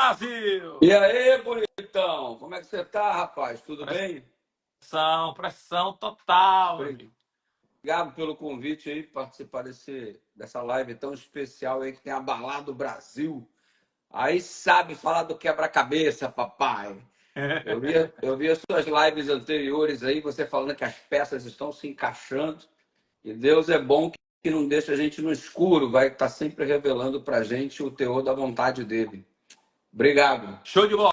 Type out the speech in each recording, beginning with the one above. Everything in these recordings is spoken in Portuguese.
Brasil! E aí, bonitão? Como é que você tá, rapaz? Tudo bem? Pressão total, meu amigo. Obrigado pelo convite aí, participar dessa live tão especial aí que tem abalado o Brasil. Aí sabe falar do quebra-cabeça, papai. Eu vi as suas lives anteriores aí, você falando que as peças estão se encaixando. E Deus é bom que não deixa a gente no escuro, vai estar sempre revelando pra gente o teor da vontade dele. Obrigado. Show de bola.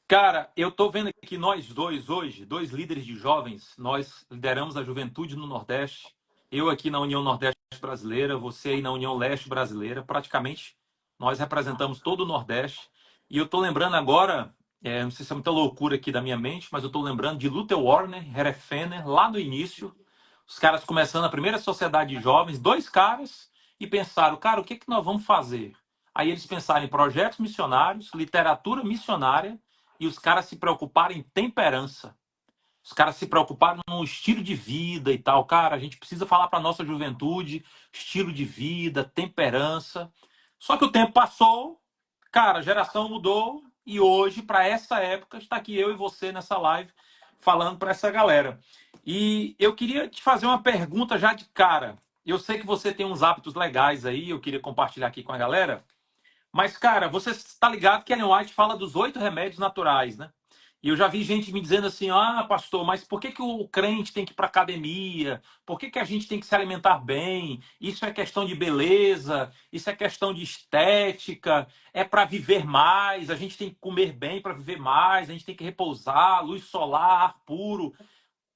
Cara, eu tô vendo aqui nós dois hoje, dois líderes de jovens, nós lideramos a juventude no Nordeste. Eu aqui na União Nordeste Brasileira, você aí na União Leste Brasileira. Praticamente nós representamos todo o Nordeste. E eu tô lembrando agora, não sei se é muita loucura aqui da minha mente, mas eu tô lembrando de Luther Warner, Herefener, lá no início. Os caras começando a primeira sociedade de jovens, dois caras, e pensaram, cara, o que que nós vamos fazer? Aí eles pensaram em projetos missionários, literatura missionária, e os caras se preocuparam em temperança. Os caras se preocuparam no estilo de vida e tal. Cara, a gente precisa falar para nossa juventude, estilo de vida, temperança. Só que o tempo passou, cara, a geração mudou e hoje, para essa época, está aqui eu e você nessa live falando para essa galera. E eu queria te fazer uma pergunta já de cara. Eu sei que você tem uns hábitos legais aí, eu queria compartilhar aqui com a galera. Mas, cara, você está ligado que Ellen White fala dos 8 remédios naturais, né? E eu já vi gente me dizendo assim, ah, pastor, mas por que que o crente tem que ir para academia? Por que que a gente tem que se alimentar bem? Isso é questão de beleza, isso é questão de estética, é para viver mais, a gente tem que comer bem para viver mais, a gente tem que repousar, luz solar, ar puro.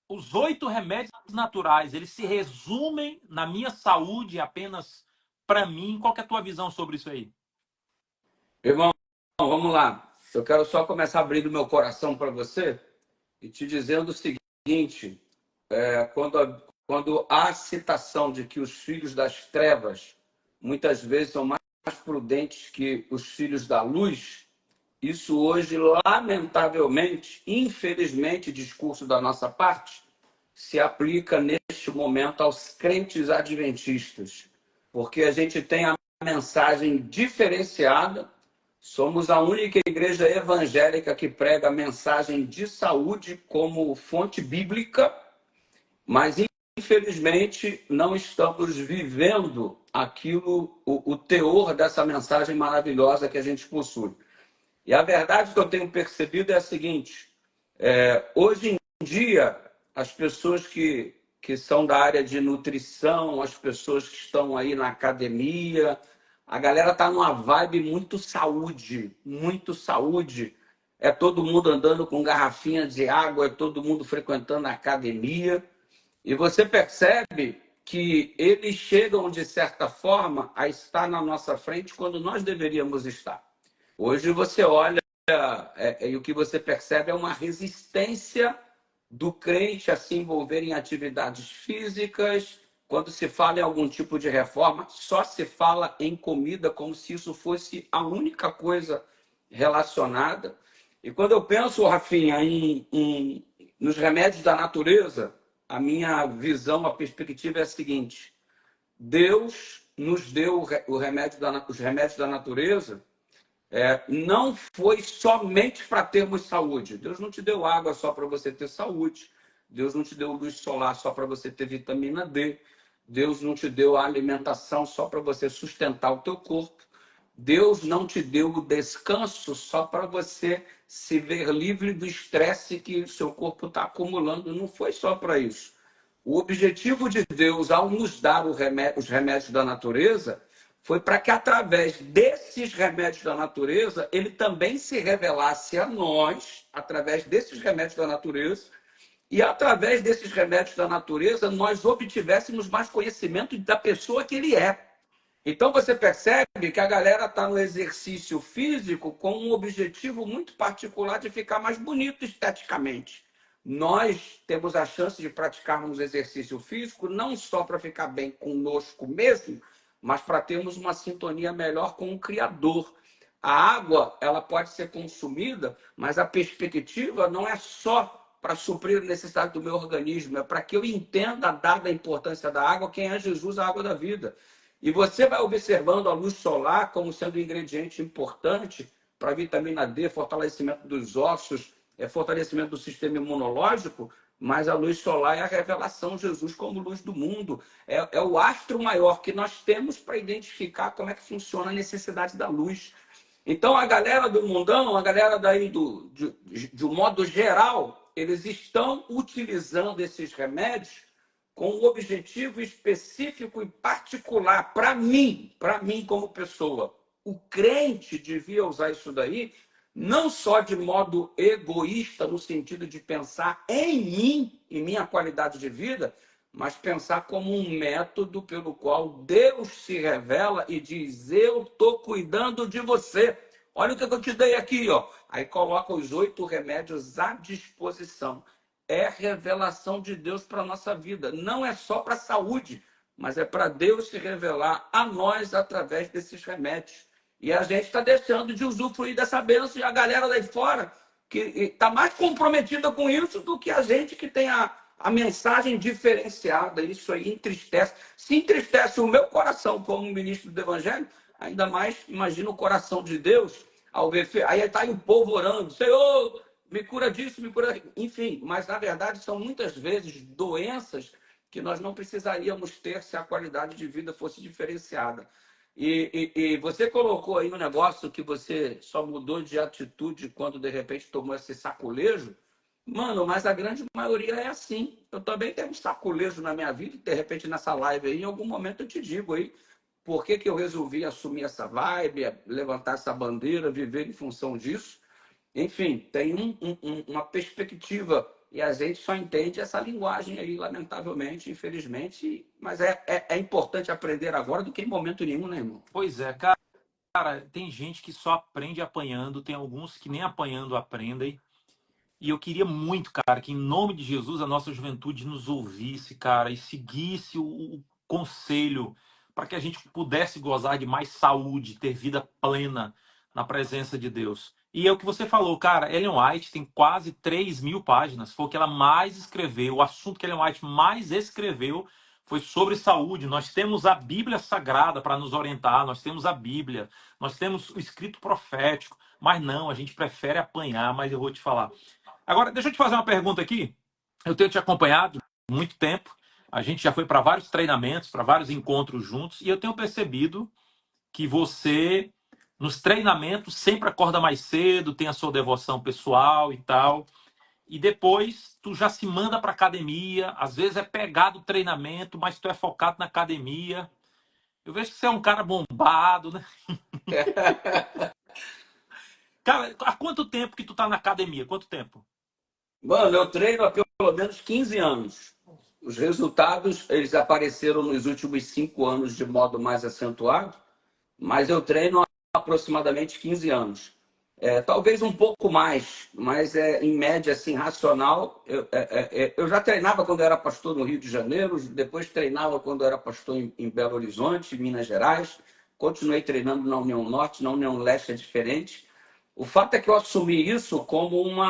Os 8 remédios naturais, eles se resumem na minha saúde apenas para mim. Qual que é a tua visão sobre isso aí? Irmão, vamos lá. Eu quero só começar abrindo meu coração para você e te dizendo o seguinte: quando há citação de que os filhos das trevas muitas vezes são mais prudentes que os filhos da luz, isso hoje, lamentavelmente, infelizmente, discurso da nossa parte, se aplica neste momento aos crentes adventistas, porque a gente tem a mensagem diferenciada. Somos a única igreja evangélica que prega a mensagem de saúde como fonte bíblica, mas infelizmente não estamos vivendo aquilo, o teor dessa mensagem maravilhosa que a gente possui. E a verdade que eu tenho percebido é a seguinte: hoje em dia, as pessoas que são da área de nutrição, as pessoas que estão aí na academia, a galera está numa vibe muito saúde, muito saúde. É todo mundo andando com garrafinha de água, é todo mundo frequentando a academia. E você percebe que eles chegam, de certa forma, a estar na nossa frente quando nós deveríamos estar. Hoje você olha e o que você percebe é uma resistência do crente a se envolver em atividades físicas. Quando se fala em algum tipo de reforma, só se fala em comida, como se isso fosse a única coisa relacionada. E quando eu penso, Rafinha, nos remédios da natureza, a minha visão, a perspectiva é a seguinte: Deus nos deu os remédios da natureza, não foi somente para termos saúde. Deus não te deu água só para você ter saúde. Deus não te deu luz solar só para você ter vitamina D. Deus não te deu a alimentação só para você sustentar o teu corpo. Deus não te deu o descanso só para você se ver livre do estresse que o seu corpo está acumulando. Não foi só para isso. O objetivo de Deus, ao nos dar os remédios da natureza, foi para que, através desses remédios da natureza, ele também se revelasse a nós, através desses remédios da natureza, e através desses remédios da natureza, nós obtivéssemos mais conhecimento da pessoa que ele é. Então você percebe que a galera está no exercício físico com um objetivo muito particular de ficar mais bonito esteticamente. Nós temos a chance de praticarmos exercício físico não só para ficar bem conosco mesmo, mas para termos uma sintonia melhor com o Criador. A água, ela pode ser consumida, mas a perspectiva não é só para suprir a necessidade do meu organismo, é para que eu entenda, dada a importância da água, quem é Jesus, a água da vida. E você vai observando a luz solar como sendo um ingrediente importante para vitamina D, fortalecimento dos ossos, fortalecimento do sistema imunológico, mas a luz solar é a revelação de Jesus como luz do mundo. É o astro maior que nós temos para identificar como é que funciona a necessidade da luz. Então, a galera do mundão, a galera daí de um modo geral, eles estão utilizando esses remédios com um objetivo específico e particular. Para mim como pessoa, o crente devia usar isso daí não só de modo egoísta, no sentido de pensar em mim e minha qualidade de vida, mas pensar como um método pelo qual Deus se revela e diz: eu estou cuidando de você. Olha o que eu te dei aqui, ó. Aí coloca os 8 remédios à disposição. É revelação de Deus para a nossa vida. Não é só para a saúde, mas é para Deus se revelar a nós através desses remédios. E a gente está deixando de usufruir dessa bênção, e a galera daí fora que está mais comprometida com isso do que a gente que tem a mensagem diferenciada. Isso aí entristece. Se entristece o meu coração como ministro do Evangelho, ainda mais imagina o coração de Deus ao ver. Aí está aí o povo orando: Senhor, me cura disso, me cura daquilo. Enfim, mas na verdade são muitas vezes doenças que nós não precisaríamos ter se a qualidade de vida fosse diferenciada. E você colocou aí um negócio que você só mudou de atitude quando de repente tomou esse saculejo. Mano, mas a grande maioria é assim. Eu também tenho um saculejo na minha vida, e de repente nessa live aí, em algum momento eu te digo aí por que eu resolvi assumir essa vibe, levantar essa bandeira, viver em função disso. Enfim, tem uma perspectiva, e a gente só entende essa linguagem aí, lamentavelmente, infelizmente, mas é importante aprender agora do que em momento nenhum, né, irmão? Pois é, cara, tem gente que só aprende apanhando, tem alguns que nem apanhando aprendem. E eu queria muito, cara, que em nome de Jesus a nossa juventude nos ouvisse, cara, e seguisse o conselho para que a gente pudesse gozar de mais saúde, ter vida plena na presença de Deus. E é o que você falou, cara, Ellen White tem quase 3.000 páginas, foi o que ela mais escreveu, o assunto que Ellen White mais escreveu foi sobre saúde. Nós temos a Bíblia Sagrada para nos orientar, nós temos a Bíblia, nós temos o escrito profético, mas não, a gente prefere apanhar, mas eu vou te falar. Agora, deixa eu te fazer uma pergunta aqui. Eu tenho te acompanhado há muito tempo. A gente já foi para vários treinamentos, para vários encontros juntos, e eu tenho percebido que você, nos treinamentos, sempre acorda mais cedo, tem a sua devoção pessoal e tal. E depois tu já se manda para academia, às vezes é pegado o treinamento, mas tu é focado na academia. Eu vejo que você é um cara bombado, né? Cara, há quanto tempo que tu tá na academia? Quanto tempo? Mano, eu treino há pelo menos 15 anos. Os resultados, eles apareceram nos últimos 5 anos de modo mais acentuado, mas eu treino há aproximadamente 15 anos. Talvez um pouco mais, mas em média, assim, racional. Eu já treinava quando eu era pastor no Rio de Janeiro, depois treinava quando eu era pastor em Belo Horizonte, Minas Gerais. Continuei treinando na União Norte, na União Leste é diferente. O fato é que eu assumi isso como um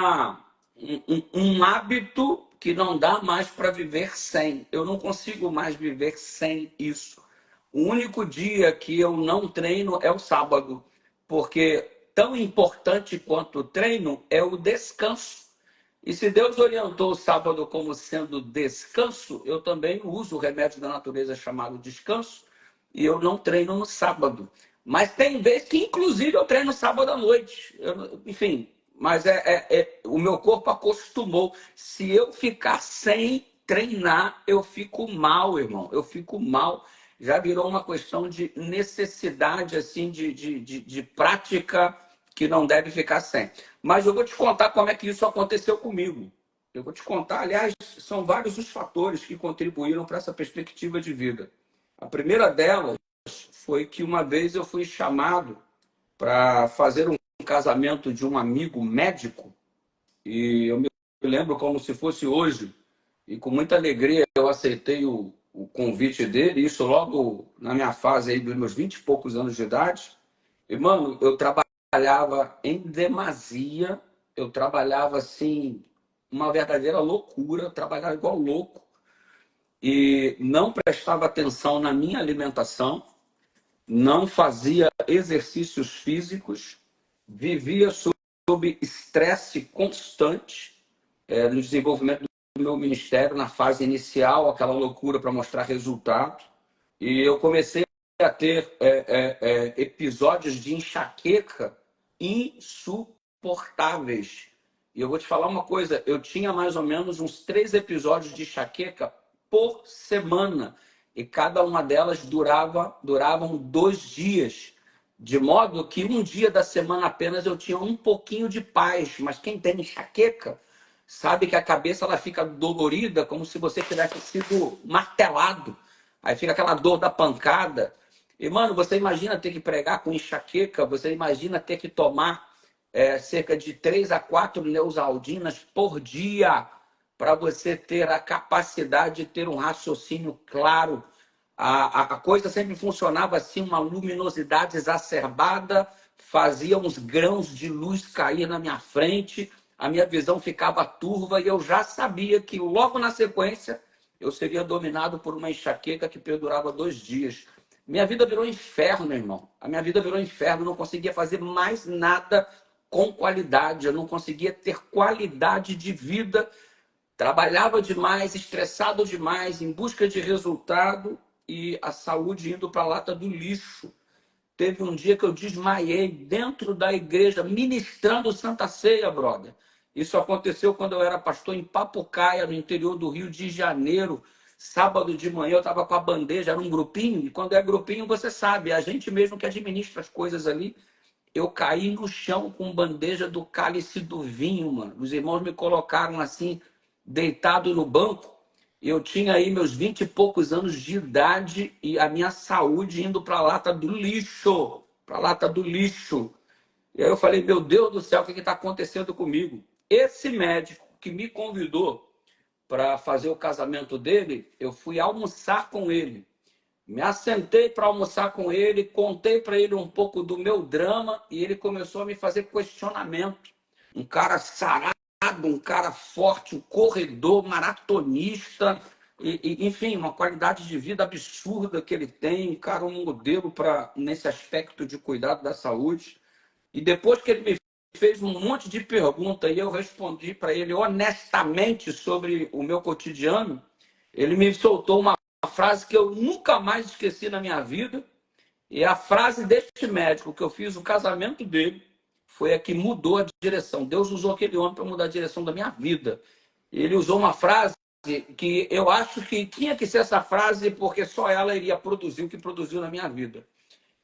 hábito que não dá mais para viver sem. Eu não consigo mais viver sem isso. O único dia que eu não treino é o sábado, porque tão importante quanto o treino é o descanso. E se Deus orientou o sábado como sendo descanso, eu também uso o remédio da natureza chamado descanso, e eu não treino no sábado. Mas tem vezes que, inclusive, eu treino sábado à noite. Enfim, mas o meu corpo acostumou. Se eu ficar sem treinar, eu fico mal, irmão. Eu fico mal. Já virou uma questão de necessidade, assim, de prática que não deve ficar sem. Mas eu vou te contar como é que isso aconteceu comigo. Eu vou te contar, aliás, são vários os fatores que contribuíram para essa perspectiva de vida. A primeira delas foi que uma vez eu fui chamado para fazer um casamento de um amigo médico, e eu me lembro como se fosse hoje, e com muita alegria eu aceitei o convite dele, isso logo na minha fase aí dos meus 20 e poucos anos de idade. E, mano, eu trabalhava em demasia, eu trabalhava assim, uma verdadeira loucura, eu trabalhava igual louco, e não prestava atenção na minha alimentação, não fazia exercícios físicos, vivia sob estresse constante no desenvolvimento do meu ministério, na fase inicial, aquela loucura para mostrar resultado. E eu comecei a ter episódios de enxaqueca insuportáveis. E eu vou te falar uma coisa, eu tinha mais ou menos uns 3 episódios de enxaqueca por semana. E cada uma delas duravam 2 dias. De modo que um dia da semana apenas eu tinha um pouquinho de paz. Mas quem tem enxaqueca sabe que a cabeça ela fica dolorida, como se você tivesse sido martelado. Aí fica aquela dor da pancada. E, mano, você imagina ter que pregar com enxaqueca, você imagina ter que tomar cerca de 3 a 4 Neosaldinas por dia para você ter a capacidade de ter um raciocínio claro. A coisa sempre funcionava assim, uma luminosidade exacerbada, fazia uns grãos de luz cair na minha frente, a minha visão ficava turva e eu já sabia que logo na sequência eu seria dominado por uma enxaqueca que perdurava 2 dias. Minha vida virou inferno, irmão. A minha vida virou inferno, eu não conseguia fazer mais nada com qualidade, eu não conseguia ter qualidade de vida. Trabalhava demais, estressado demais, em busca de resultado e a saúde indo para a lata do lixo. Teve um dia que eu desmaiei dentro da igreja, ministrando Santa Ceia, brother. Isso aconteceu quando eu era pastor em Papucaia, no interior do Rio de Janeiro. Sábado de manhã eu estava com a bandeja, era um grupinho, e quando é grupinho você sabe, é a gente mesmo que administra as coisas ali. Eu caí no chão com bandeja do cálice do vinho, mano. Os irmãos me colocaram assim, deitado no banco. Eu tinha aí meus 20 e poucos anos de idade e a minha saúde indo para a lata do lixo. Para a lata do lixo. E aí eu falei, meu Deus do céu, o que está acontecendo comigo? Esse médico que me convidou para fazer o casamento dele, eu fui almoçar com ele. Me assentei para almoçar com ele, contei para ele um pouco do meu drama e ele começou a me fazer questionamento. Um cara sarado, um cara forte, um corredor, maratonista, enfim, uma qualidade de vida absurda que ele tem, um cara, um modelo nesse aspecto de cuidado da saúde. E depois que ele me fez um monte de perguntas e eu respondi para ele honestamente sobre o meu cotidiano, ele me soltou uma frase que eu nunca mais esqueci na minha vida. E a frase deste médico que eu fiz o casamento dele foi a que mudou a direção. Deus usou aquele homem para mudar a direção da minha vida. Ele usou uma frase que eu acho que tinha que ser essa frase porque só ela iria produzir o que produziu na minha vida.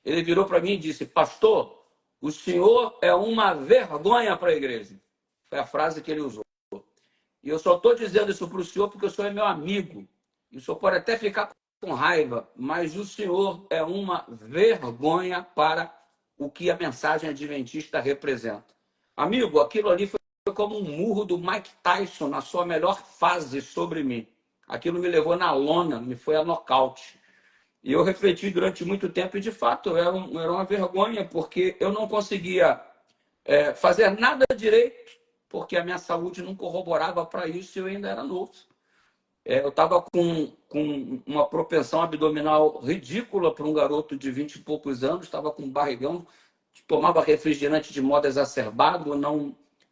Ele virou para mim e disse: pastor, o senhor é uma vergonha para a igreja. Foi a frase que ele usou. E eu só estou dizendo isso para o senhor porque o senhor é meu amigo. E o senhor pode até ficar com raiva, mas o senhor é uma vergonha para o que a mensagem adventista representa. Amigo, aquilo ali foi como um murro do Mike Tyson na sua melhor fase sobre mim. Aquilo me levou na lona, me foi a nocaute. E eu refleti durante muito tempo e, de fato, era uma vergonha, porque eu não conseguia fazer nada direito, porque a minha saúde não corroborava para isso e eu ainda era novo. Eu estava com uma propensão abdominal ridícula para um garoto de 20 e poucos anos, estava com um barrigão, tomava refrigerante de modo exacerbado,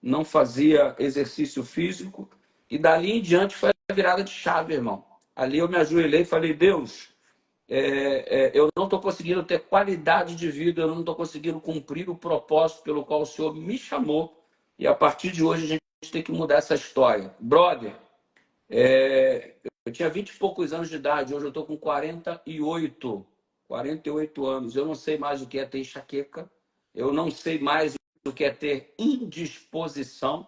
não fazia exercício físico, e dali em diante foi a virada de chave, irmão. Ali eu me ajoelhei e falei: Deus, eu não estou conseguindo ter qualidade de vida, eu não estou conseguindo cumprir o propósito pelo qual o Senhor me chamou, e a partir de hoje a gente tem que mudar essa história. Brother, eu tinha 20 e poucos anos de idade, hoje eu estou com 48 anos. Eu não sei mais o que é ter enxaqueca, eu não sei mais o que é ter indisposição,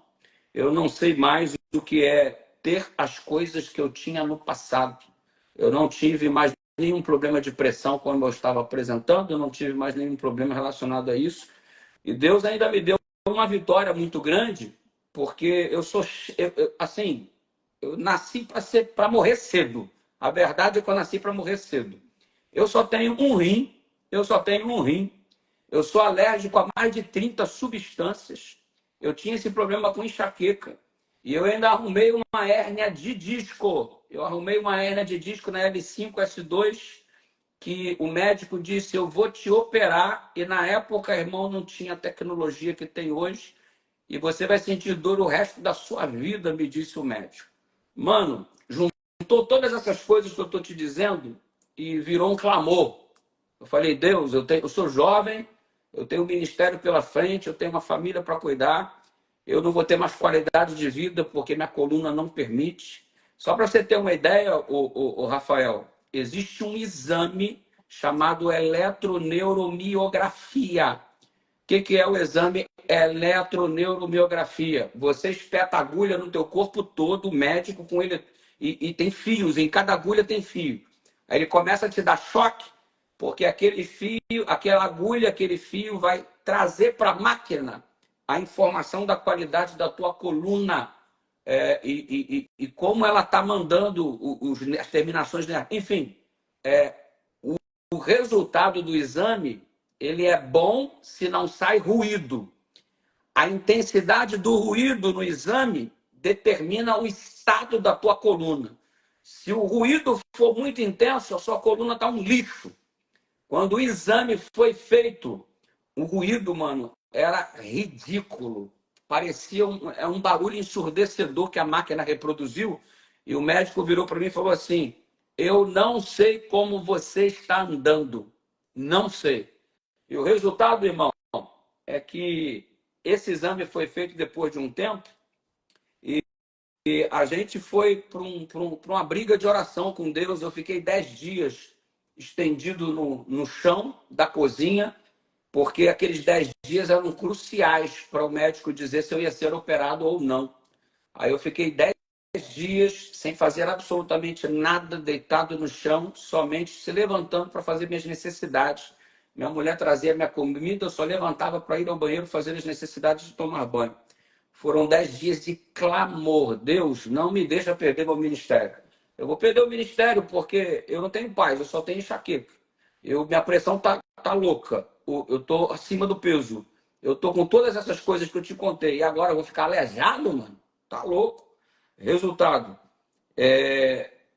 eu não sei mais o que é ter as coisas que eu tinha no passado. Eu não tive mais nenhum problema de pressão como eu estava apresentando, eu não tive mais nenhum problema relacionado a isso. E Deus ainda me deu uma vitória muito grande, porque assim, eu nasci para morrer cedo. A verdade é que eu nasci para morrer cedo. Eu só tenho um rim, eu só tenho um rim. Eu sou alérgico a mais de 30 substâncias. Eu tinha esse problema com enxaqueca. E eu ainda arrumei uma hérnia de disco. Eu arrumei uma hérnia de disco na L5, S2. que o médico disse: eu vou te operar, e na época, irmão, não tinha a tecnologia que tem hoje, e você vai sentir dor o resto da sua vida, me disse o médico. Mano, juntou todas essas coisas que eu estou te dizendo e virou um clamor. Eu falei: Deus, eu sou jovem, eu tenho um ministério pela frente, eu tenho uma família para cuidar, eu não vou ter mais qualidade de vida porque minha coluna não permite. Só para você ter uma ideia, o Rafael, existe um exame chamado eletroneuromiografia. O que é o exame eletroneuromiografia? Você espeta agulha no teu corpo todo, o médico com ele, e tem fios, em cada agulha tem fio. Aí ele começa a te dar choque, porque aquele fio, aquela agulha, aquele fio vai trazer para a máquina a informação da qualidade da tua coluna, e como ela está mandando as terminações, enfim, o resultado do exame ele é bom se não sai ruído. A intensidade do ruído no exame determina o estado da tua coluna. Se o ruído for muito intenso, a sua coluna está um lixo. Quando o exame foi feito, o ruído, mano, era ridículo. Parecia um barulho ensurdecedor que a máquina reproduziu. E o médico virou para mim e falou assim: eu não sei como você está andando. Não sei. E o resultado, irmão, é que esse exame foi feito depois de um tempo e a gente foi para uma briga de oração com Deus. Eu fiquei 10 dias estendido no chão da cozinha, porque aqueles 10 dias eram cruciais para o médico dizer se eu ia ser operado ou não. Aí eu fiquei 10 dias sem fazer absolutamente nada, deitado no chão, somente se levantando para fazer minhas necessidades. Minha mulher trazia minha comida, eu só levantava para ir ao banheiro fazer as necessidades de tomar banho. Foram 10 dias de clamor. Deus, não me deixa perder meu ministério. Eu vou perder o ministério porque eu não tenho paz, eu só tenho enxaqueca. Minha pressão tá louca. Eu tô acima do peso. Eu tô com todas essas coisas que eu te contei. E agora eu vou ficar aleijado, mano? Tá louco. Resultado.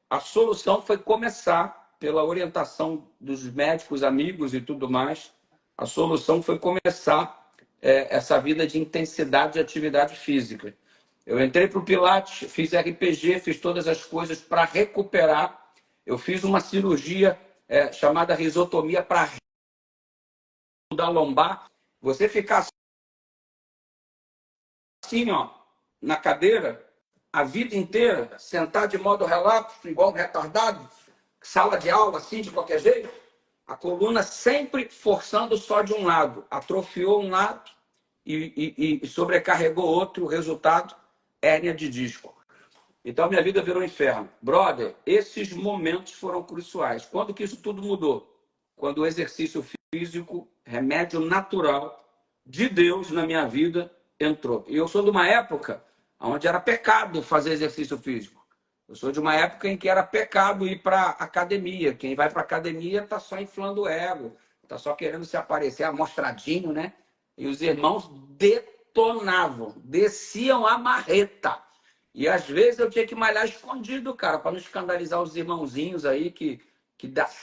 A solução foi começar, pela orientação dos médicos, amigos e tudo mais, a solução foi começar essa vida de intensidade de atividade física. Eu entrei para o Pilates, fiz RPG, fiz todas as coisas para recuperar. Eu fiz uma cirurgia chamada risotomia para da lombar. Você ficar assim, ó, na cadeira, a vida inteira, sentar de modo relapso, igual um retardado, sala de aula, assim, de qualquer jeito, a coluna sempre forçando só de um lado. Atrofiou um lado e sobrecarregou outro. O resultado, hérnia de disco. Então, minha vida virou um inferno. Brother, esses momentos foram cruciais. Quando que isso tudo mudou? Quando o exercício físico, remédio natural de Deus na minha vida, entrou. E eu sou de uma época onde era pecado fazer exercício físico. Eu sou de uma época em que era pecado ir para academia. Quem vai para academia está só inflando o ego, está só querendo se aparecer amostradinho, né? E os irmãos detonavam, desciam a marreta. E às vezes eu tinha que malhar escondido, cara, para não escandalizar os irmãozinhos aí que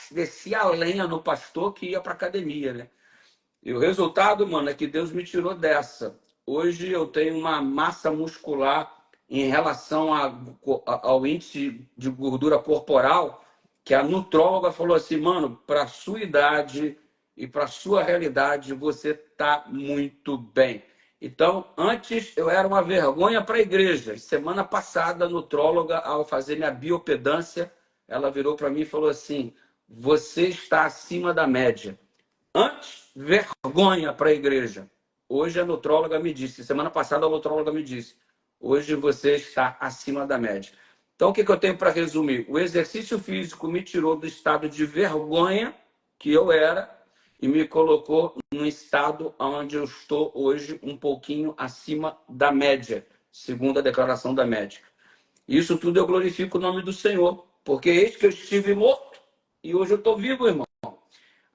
descia a lenha no pastor que ia para academia, né? E o resultado, mano, é que Deus me tirou dessa. Hoje eu tenho uma massa muscular em relação ao índice de gordura corporal, que a nutróloga falou assim: mano, para sua idade e para sua realidade, você tá muito bem. Então, antes eu era uma vergonha para a igreja. Semana passada, a nutróloga, ao fazer minha biopedância, ela virou para mim e falou assim: você está acima da média. Antes, vergonha para a igreja. Hoje a nutróloga me disse, semana passada a nutróloga me disse, hoje você está acima da média. Então, o que eu tenho para resumir? O exercício físico me tirou do estado de vergonha que eu era e me colocou no estado onde eu estou hoje, um pouquinho acima da média, segundo a declaração da médica. Isso tudo eu glorifico o nome do Senhor, porque eis que eu estive morto e hoje eu estou vivo, irmão.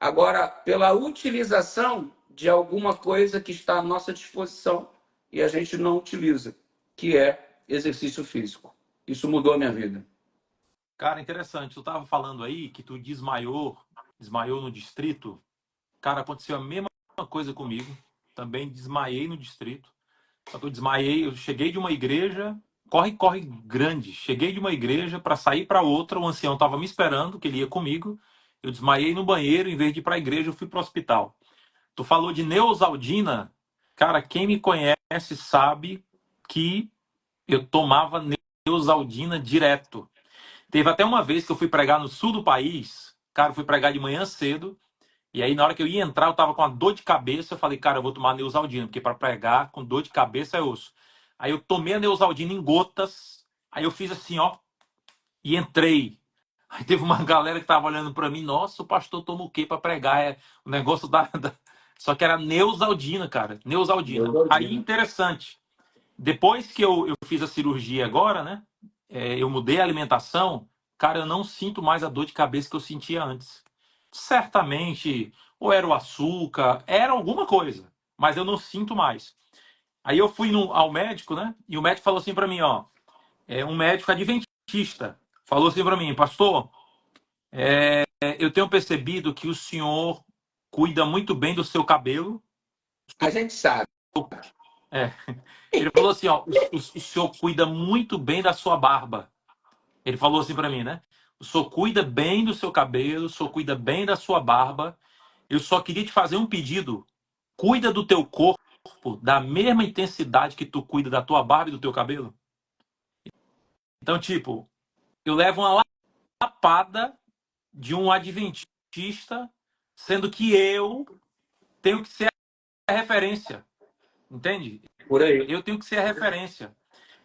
Agora, pela utilização de alguma coisa que está à nossa disposição e a gente não utiliza, que é exercício físico. Isso mudou a minha vida. Cara, interessante. Tu estava falando aí que tu desmaiou desmaiou no distrito. Cara, aconteceu a mesma coisa comigo. Também desmaiei no distrito. Só que eu desmaiei, eu cheguei de uma igreja, corre grande. Cheguei de uma igreja para sair para outra, o ancião estava me esperando, que ele ia comigo. Eu desmaiei no banheiro, em vez de ir para a igreja, eu fui para o hospital. Tu falou de Neosaldina. Cara, quem me conhece sabe que eu tomava Neosaldina direto. Teve até uma vez que eu fui pregar no sul do país. Cara, eu fui pregar de manhã cedo. E aí, na hora que eu ia entrar, eu tava com uma dor de cabeça. Eu falei, cara, eu vou tomar Neosaldina, porque para pregar com dor de cabeça é osso. Aí eu tomei a Neosaldina em gotas. Aí eu fiz assim, ó, e entrei. Aí teve uma galera que tava olhando para mim. Nossa, o pastor toma o quê para pregar? É o negócio Só que era Neosaldina, cara. Deus Neosaldina. Aí, ordena. interessante. Depois que eu fiz a cirurgia agora, né? Eu mudei a alimentação. Cara, eu não sinto mais a dor de cabeça que eu sentia antes. Certamente, ou era o açúcar, era alguma coisa, mas eu não sinto mais. Aí eu fui ao médico, né? E o médico falou assim para mim, ó, um médico adventista, falou assim para mim, pastor, eu tenho percebido que o senhor cuida muito bem do seu cabelo. A gente sabe. É. Ele falou assim, ó, o senhor cuida muito bem da sua barba. Ele falou assim para mim, né? O senhor cuida bem do seu cabelo, o senhor cuida bem da sua barba. Eu só queria te fazer um pedido. Cuida do teu corpo da mesma intensidade que tu cuida da tua barba e do teu cabelo. Então, tipo, eu levo uma lapada de um adventista, sendo que eu tenho que ser a referência. Entende? Por aí. Eu tenho que ser a referência.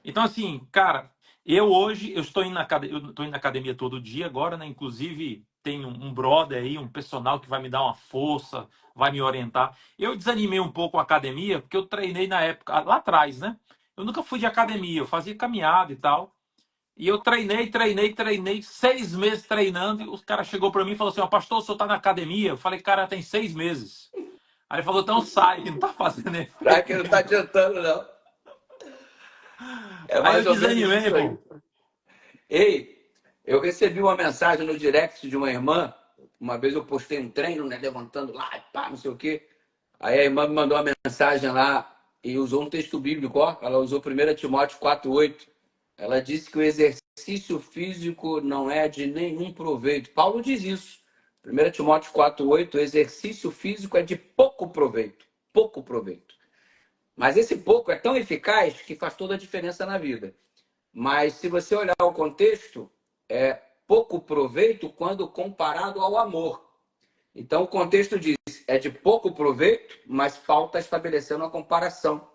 Então, assim, cara, eu estou indo na academia todo dia agora, né? Inclusive, tem um brother aí, um personal que vai me dar uma força, vai me orientar. Eu desanimei um pouco a academia, porque eu treinei na época, lá atrás, né? Eu nunca fui de academia, eu fazia caminhada e tal. E eu treinei, 6 meses treinando, e os cara chegou para mim e falou assim, ó, pastor, o senhor tá na academia? Eu falei, cara, tem 6 meses. Aí ele falou, então sai, que não tá fazendo Pra que efeito. não tá adiantando, não. É Aí mais eu ou menos desanimei, isso aí. pô. Ei, eu recebi uma mensagem no direct de uma irmã. Uma vez eu postei um treino, né? Levantando lá, e pá, não sei o quê. Aí a irmã me mandou uma mensagem lá e usou um texto bíblico, ó. Ela usou 1 Timóteo 4:8. Ela disse que o exercício físico não é de nenhum proveito. Paulo diz isso. 1 Timóteo 4:8, o exercício físico é de pouco proveito. Pouco proveito. Mas esse pouco é tão eficaz que faz toda a diferença na vida. Mas se você olhar o contexto, é pouco proveito quando comparado ao amor. Então o contexto diz, é de pouco proveito, mas Paulo está estabelecendo uma comparação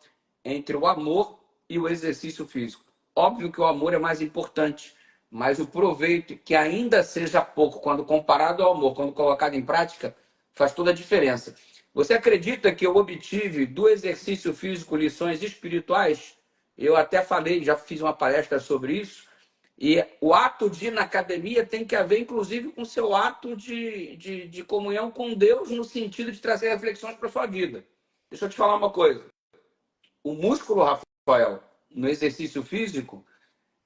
entre o amor e o exercício físico. Óbvio que o amor é mais importante, mas o proveito, que ainda seja pouco, quando comparado ao amor, quando colocado em prática, faz toda a diferença. Você acredita que eu obtive do exercício físico lições espirituais? Eu até falei, já fiz uma palestra sobre isso. E o ato de ir na academia tem que haver, inclusive, com o seu ato de comunhão com Deus, no sentido de trazer reflexões para a sua vida. Deixa eu te falar uma coisa. O músculo, Rafael, no exercício físico,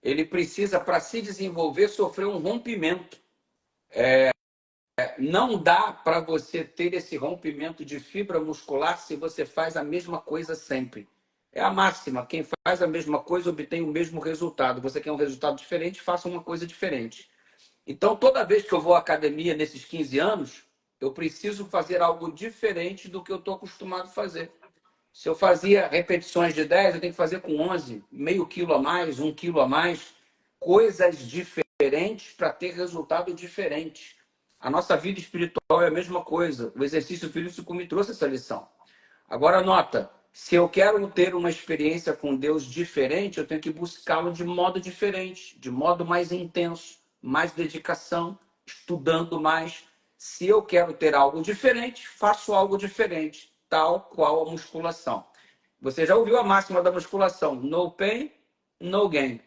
ele precisa, para se desenvolver, sofrer um rompimento. Não dá para você ter esse rompimento de fibra muscular se você faz a mesma coisa sempre. É a máxima. Quem faz a mesma coisa obtém o mesmo resultado. Você quer um resultado diferente, faça uma coisa diferente. Então, toda vez que eu vou à academia nesses 15 anos, eu preciso fazer algo diferente do que eu estou acostumado a fazer. Se eu fazia repetições de 10, eu tenho que fazer com 11, meio quilo a mais, 1 quilo a mais. Coisas diferentes para ter resultado diferente. A nossa vida espiritual é a mesma coisa. O exercício físico me trouxe essa lição. Agora, nota, se eu quero ter uma experiência com Deus diferente, eu tenho que buscá-lo de modo diferente, de modo mais intenso, mais dedicação, estudando mais. Se eu quero ter algo diferente, faço algo diferente, tal qual a musculação. Você já ouviu a máxima da musculação? No pain, no gain.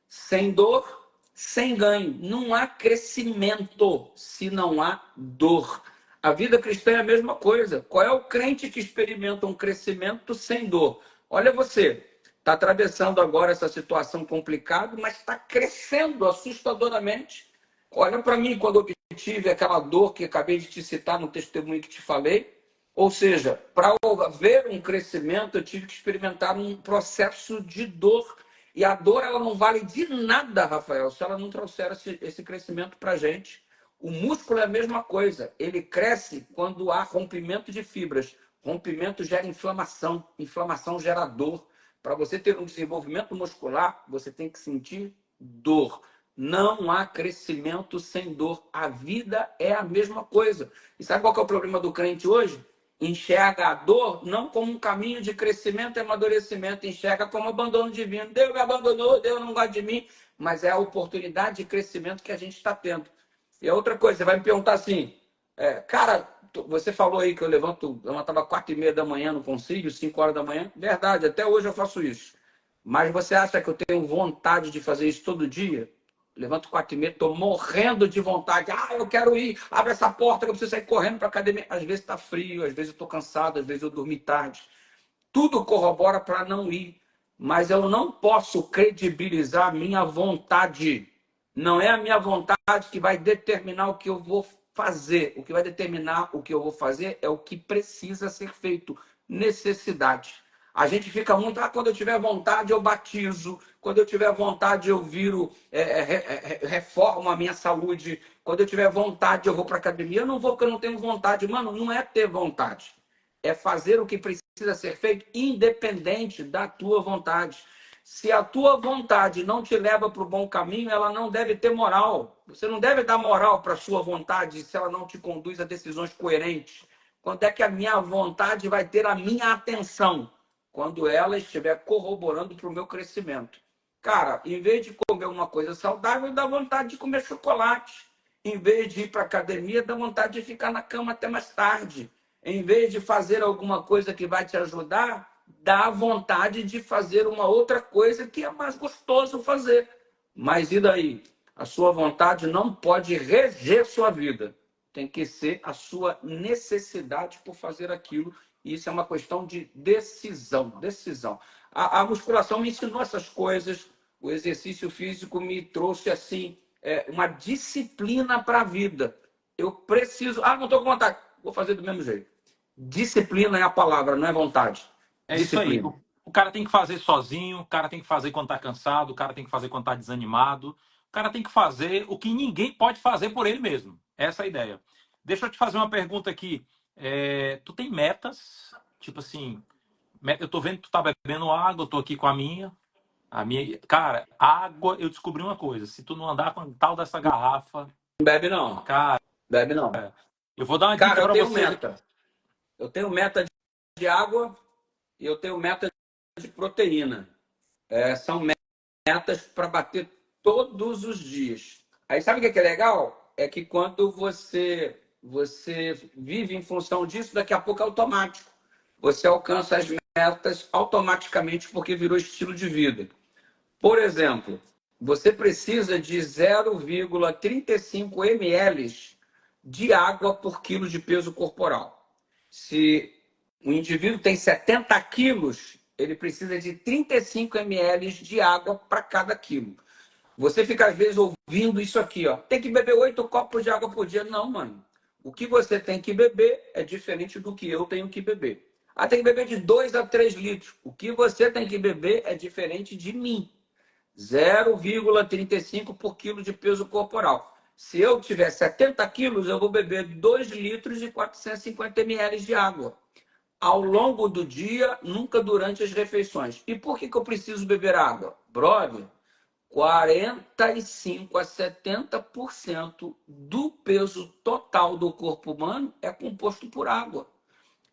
Sem dor, sem ganho. Não há crescimento se não há dor. A vida cristã é a mesma coisa. Qual é o crente que experimenta um crescimento sem dor? Olha você, está atravessando agora essa situação complicada, mas está crescendo assustadoramente. Olha para mim quando eu tive aquela dor que acabei de te citar no testemunho que te falei. Ou seja, para haver um crescimento, eu tive que experimentar um processo de dor. E a dor ela não vale de nada, Rafael, se ela não trouxer esse crescimento para a gente. O músculo é a mesma coisa. Ele cresce quando há rompimento de fibras. Rompimento gera inflamação. Inflamação gera dor. Para você ter um desenvolvimento muscular, você tem que sentir dor. Não há crescimento sem dor. A vida é a mesma coisa. E sabe qual que é o problema do crente hoje? Enxerga a dor não como um caminho de crescimento e amadurecimento, enxerga como abandono divino. Deus me abandonou, Deus não gosta de mim, mas é a oportunidade de crescimento que a gente está tendo. E a outra coisa, você vai me perguntar assim, cara, você falou aí que eu levantava 4h30 da manhã no concílio, 5 horas da manhã. Verdade, até hoje eu faço isso. Mas você acha que eu tenho vontade de fazer isso todo dia? Levanto 4h30, estou morrendo de vontade. Ah, eu quero ir, abre essa porta que eu preciso sair correndo para a academia. Às vezes está frio, às vezes eu estou cansado, às vezes eu dormi tarde. Tudo corrobora para não ir. Mas eu não posso credibilizar a minha vontade. Não é a minha vontade que vai determinar o que eu vou fazer. O que vai determinar o que eu vou fazer é o que precisa ser feito. Necessidade. A gente fica muito, quando eu tiver vontade eu batizo, quando eu tiver vontade eu viro, reformo a minha saúde, quando eu tiver vontade eu vou para academia. Eu não vou porque eu não tenho vontade. Mano, não é ter vontade. É fazer o que precisa ser feito independente da tua vontade. Se a tua vontade não te leva para o bom caminho, ela não deve ter moral. Você não deve dar moral para a sua vontade se ela não te conduz a decisões coerentes. Quando é que a minha vontade vai ter a minha atenção? Quando ela estiver corroborando para o meu crescimento. Cara, em vez de comer uma coisa saudável, dá vontade de comer chocolate. Em vez de ir para a academia, dá vontade de ficar na cama até mais tarde. Em vez de fazer alguma coisa que vai te ajudar, dá vontade de fazer uma outra coisa que é mais gostoso fazer. Mas e daí? A sua vontade não pode reger sua vida. Tem que ser a sua necessidade por fazer aquilo. E isso é uma questão de decisão. Decisão. A musculação me ensinou essas coisas. O exercício físico me trouxe assim uma disciplina para a vida. Eu preciso. Ah, não estou com vontade. Vou fazer do mesmo jeito. Disciplina é a palavra, não é vontade. É isso aí. Disciplina. O cara tem que fazer sozinho, o cara tem que fazer quando tá cansado, o cara tem que fazer quando tá desanimado. O cara tem que fazer o que ninguém pode fazer por ele mesmo. Essa é a ideia. Deixa eu te fazer uma pergunta aqui. Tu tem metas? Tipo assim, eu tô vendo que tu tá bebendo água, eu tô aqui com a minha. Cara, água, eu descobri uma coisa. Se tu não andar com a tal dessa garrafa, Não bebe não. cara, Bebe não. eu vou dar uma Cara, dica eu pra tenho você. meta. Eu tenho meta de água e eu tenho meta de proteína. São metas para bater todos os dias. Aí sabe o que é legal? É que quando você vive em função disso, daqui a pouco é automático. Você alcança as metas automaticamente porque virou estilo de vida. Por exemplo, você precisa de 0,35 ml de água por quilo de peso corporal. Se o indivíduo tem 70 quilos, ele precisa de 35 ml de água para cada quilo. Você fica, às vezes, ouvindo isso aqui, ó. Tem que beber 8 copos de água por dia. Não, mano. O que você tem que beber é diferente do que eu tenho que beber. Ah, tem que beber de 2 a 3 litros. O que você tem que beber é diferente de mim. 0,35 por quilo de peso corporal. Se eu tiver 70 quilos, eu vou beber 2 litros e 450 ml de água. Ao longo do dia, nunca durante as refeições. E por que eu preciso beber água? Brother, 45 a 70% do peso total do corpo humano é composto por água.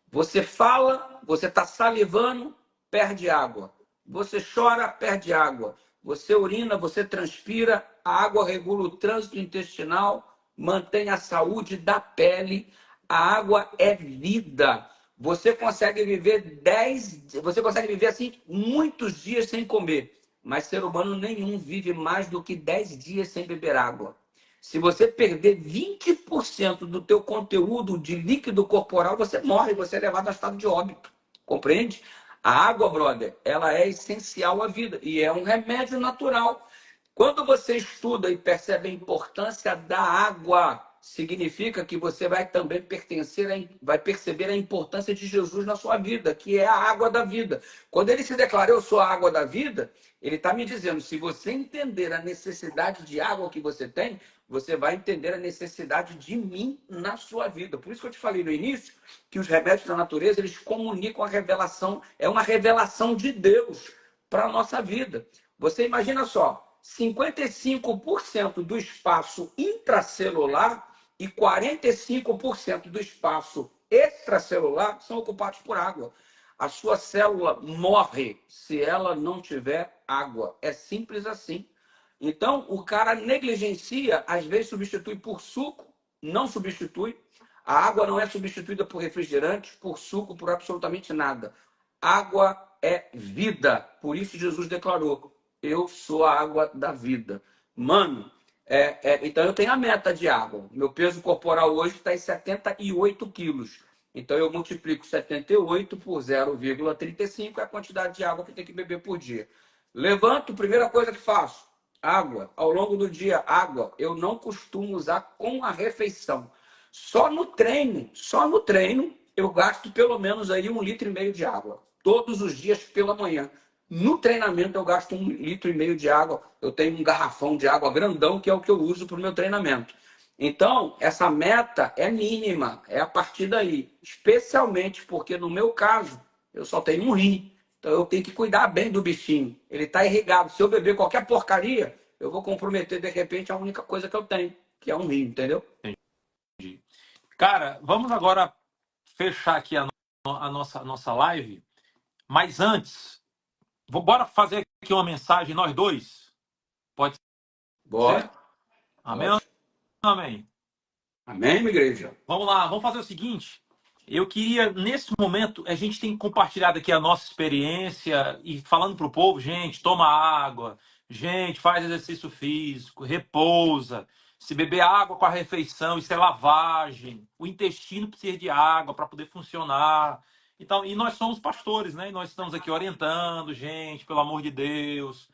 Você fala, você está salivando, perde água. Você chora, perde água. Você urina, você transpira, a água regula o trânsito intestinal, mantém a saúde da pele. A água é vida. Você consegue viver você consegue viver assim muitos dias sem comer, mas ser humano nenhum vive mais do que 10 dias sem beber água. Se você perder 20% do teu conteúdo de líquido corporal, você morre, você é levado a estado de óbito. Compreende? A água, brother, ela é essencial à vida e é um remédio natural. Quando você estuda e percebe a importância da água, significa que você vai também vai perceber a importância de Jesus na sua vida, que é a água da vida. Quando ele se declara, eu sou a água da vida, ele está me dizendo, se você entender a necessidade de água que você tem, você vai entender a necessidade de mim na sua vida. Por isso que eu te falei no início que os remédios da natureza, eles comunicam a revelação, é uma revelação de Deus para a nossa vida. Você imagina só, 55% do espaço intracelular e 45% do espaço extracelular são ocupados por água. A sua célula morre se ela não tiver água. É simples assim. Então, o cara negligencia, às vezes substitui por suco, não substitui. A água não é substituída por refrigerante, por suco, por absolutamente nada. Água é vida. Por isso Jesus declarou: eu sou a água da vida. Mano, então eu tenho a meta de água. Meu peso corporal hoje está em 78 quilos. Então eu multiplico 78 por 0,35, é a quantidade de água que tem que beber por dia. Levanto, primeira coisa que faço, água. Ao longo do dia, água. Eu não costumo usar com a refeição. Só no treino, eu gasto pelo menos aí 1,5 litro de água. Todos os dias pela manhã. No treinamento eu gasto 1,5 litro de água. Eu tenho um garrafão de água grandão, que é o que eu uso para o meu treinamento. Então, essa meta é mínima, é a partir daí. Especialmente porque, no meu caso, eu só tenho um rim. Então, eu tenho que cuidar bem do bichinho. Ele está irrigado. Se eu beber qualquer porcaria, eu vou comprometer, de repente, a única coisa que eu tenho, que é um rim, entendeu? Entendi. Cara, vamos agora fechar aqui a nossa live. Mas antes, bora fazer aqui uma mensagem, nós dois? Pode ser? Bora. Amém ou Pode. não amém? Amém, minha igreja? Vamos lá, vamos fazer o seguinte. Eu queria, nesse momento, a gente tem compartilhado aqui a nossa experiência e falando para o povo, gente, toma água, gente, faz exercício físico, repousa. Se beber água com a refeição, isso é lavagem. O intestino precisa de água para poder funcionar. Então, e nós somos pastores, né? E nós estamos aqui orientando, gente, pelo amor de Deus.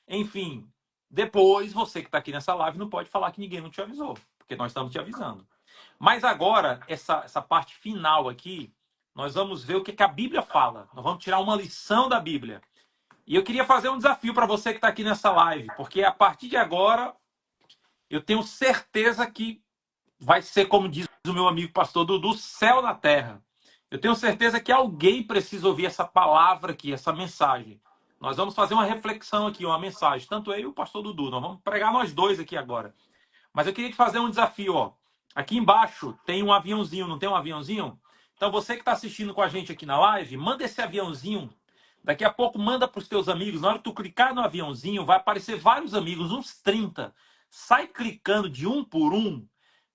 Enfim, depois você que está aqui nessa live não pode falar que ninguém não te avisou, porque nós estamos te avisando. Mas agora, essa parte final aqui, nós vamos ver o que a Bíblia fala. Nós vamos tirar uma lição da Bíblia. E eu queria fazer um desafio para você que está aqui nessa live, porque a partir de agora, eu tenho certeza que vai ser, como diz o meu amigo pastor Dudu, céu na terra. Eu tenho certeza que alguém precisa ouvir essa palavra aqui, essa mensagem. Nós vamos fazer uma reflexão aqui, uma mensagem. Tanto eu e o pastor Dudu. Nós vamos pregar nós dois aqui agora. Mas eu queria te fazer um desafio, ó. Aqui embaixo tem um aviãozinho, não tem um aviãozinho? Então você que está assistindo com a gente aqui na live, manda esse aviãozinho. Daqui a pouco manda para os teus amigos. Na hora que tu clicar no aviãozinho, vai aparecer vários amigos, uns 30. Sai clicando de um por um,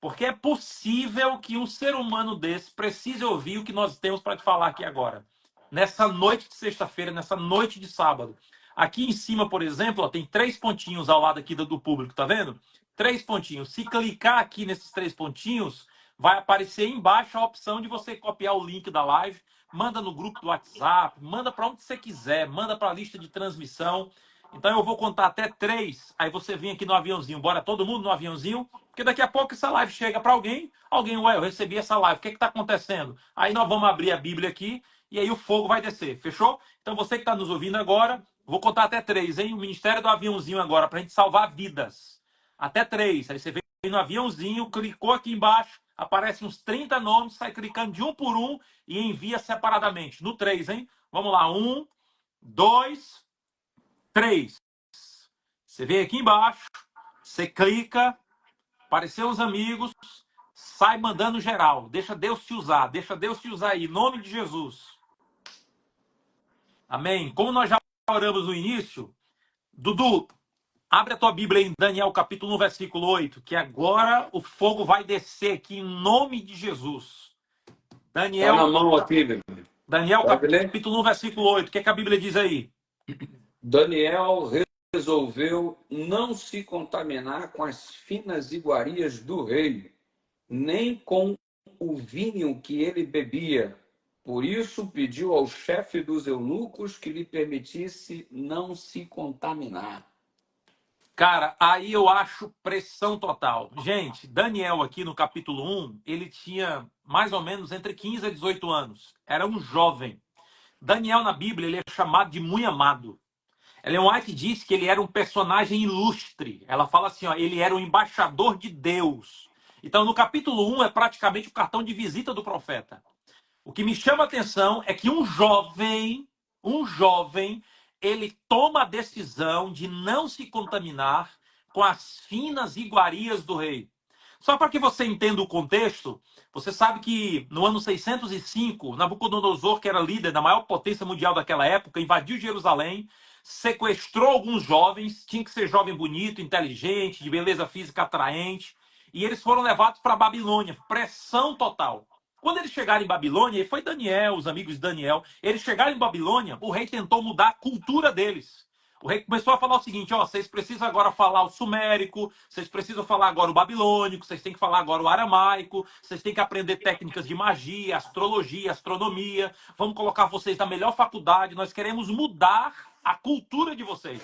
porque é possível que um ser humano desse precise ouvir o que nós temos para te falar aqui agora. Nessa noite de sexta-feira, nessa noite de sábado. Aqui em cima, por exemplo, ó, tem 3 pontinhos ao lado aqui do público, tá vendo? 3 pontinhos. Se clicar aqui nesses 3 pontinhos, vai aparecer embaixo a opção de você copiar o link da live, manda no grupo do WhatsApp, manda para onde você quiser, manda para a lista de transmissão. Então eu vou contar até 3, aí você vem aqui no aviãozinho. Bora todo mundo no aviãozinho, porque daqui a pouco essa live chega para alguém, ué, eu recebi essa live, o que está acontecendo? Aí nós vamos abrir a Bíblia aqui e aí o fogo vai descer, fechou? Então você que está nos ouvindo agora, vou contar até 3, hein? O Ministério do Aviãozinho agora, para a gente salvar vidas. Até 3. Aí você vem no aviãozinho, clicou aqui embaixo, aparece uns 30 nomes, sai clicando de um por um e envia separadamente. No 3, hein? Vamos lá. 1, 2, 3. Você vem aqui embaixo, você clica, apareceu os amigos, sai mandando geral. Deixa Deus te usar, deixa Deus te usar aí, em nome de Jesus. Amém? Como nós já oramos no início, Dudu, abre a tua Bíblia em Daniel capítulo 1, versículo 8, que agora o fogo vai descer aqui em nome de Jesus. Tá na Daniel, mão aqui, meu. Daniel Pode ler? capítulo 1, versículo 8. O que a Bíblia diz aí? Daniel resolveu não se contaminar com as finas iguarias do rei, nem com o vinho que ele bebia. Por isso pediu ao chefe dos eunucos que lhe permitisse não se contaminar. Cara, aí eu acho pressão total. Gente, Daniel aqui no capítulo 1, ele tinha mais ou menos entre 15 a 18 anos. Era um jovem. Daniel na Bíblia, ele é chamado de muito amado. Ellen White diz que ele era um personagem ilustre. Ela fala assim, ó, ele era o embaixador de Deus. Então, no capítulo 1 é praticamente o cartão de visita do profeta. O que me chama a atenção é que um jovem, ele toma a decisão de não se contaminar com as finas iguarias do rei. Só para que você entenda o contexto, você sabe que no ano 605, Nabucodonosor, que era líder da maior potência mundial daquela época, invadiu Jerusalém, sequestrou alguns jovens, tinha que ser jovem bonito, inteligente, de beleza física atraente, e eles foram levados para a Babilônia, pressão total. Quando eles chegaram em Babilônia, e foi Daniel, os amigos de Daniel, eles chegaram em Babilônia, o rei tentou mudar a cultura deles. O rei começou a falar o seguinte, ó, vocês precisam agora falar o sumérico, vocês precisam falar agora o babilônico, vocês têm que falar agora o aramaico, vocês têm que aprender técnicas de magia, astrologia, astronomia, vamos colocar vocês na melhor faculdade, nós queremos mudar a cultura de vocês.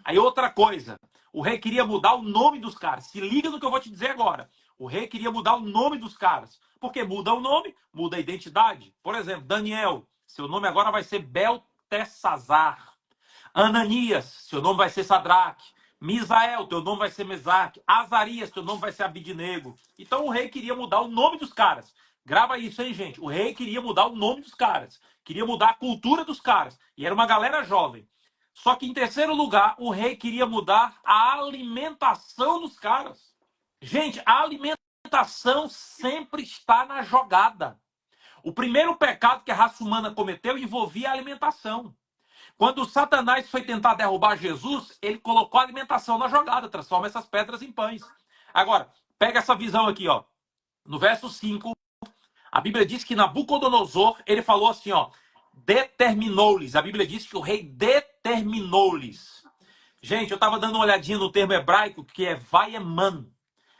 Aí outra coisa, o rei queria mudar o nome dos caras. Se liga no que eu vou te dizer agora. O rei queria mudar o nome dos caras. Porque muda o nome, muda a identidade. Por exemplo, Daniel, seu nome agora vai ser Beltesazar. Ananias, seu nome vai ser Sadraque. Misael, teu nome vai ser Mesaque. Azarias, teu nome vai ser Abidnego. Então o rei queria mudar o nome dos caras. Grava isso, hein, gente? O rei queria mudar o nome dos caras. Queria mudar a cultura dos caras. E era uma galera jovem. Só que, em terceiro lugar, o rei queria mudar a alimentação dos caras. Gente, a alimentação sempre está na jogada. O primeiro pecado que a raça humana cometeu envolvia a alimentação. Quando Satanás foi tentar derrubar Jesus, ele colocou a alimentação na jogada, transforma essas pedras em pães. Agora, pega essa visão aqui, ó. No verso 5, a Bíblia diz que Nabucodonosor, ele falou assim, ó, determinou-lhes. A Bíblia diz que o rei determinou-lhes. Gente, eu estava dando uma olhadinha no termo hebraico, que é vaieman.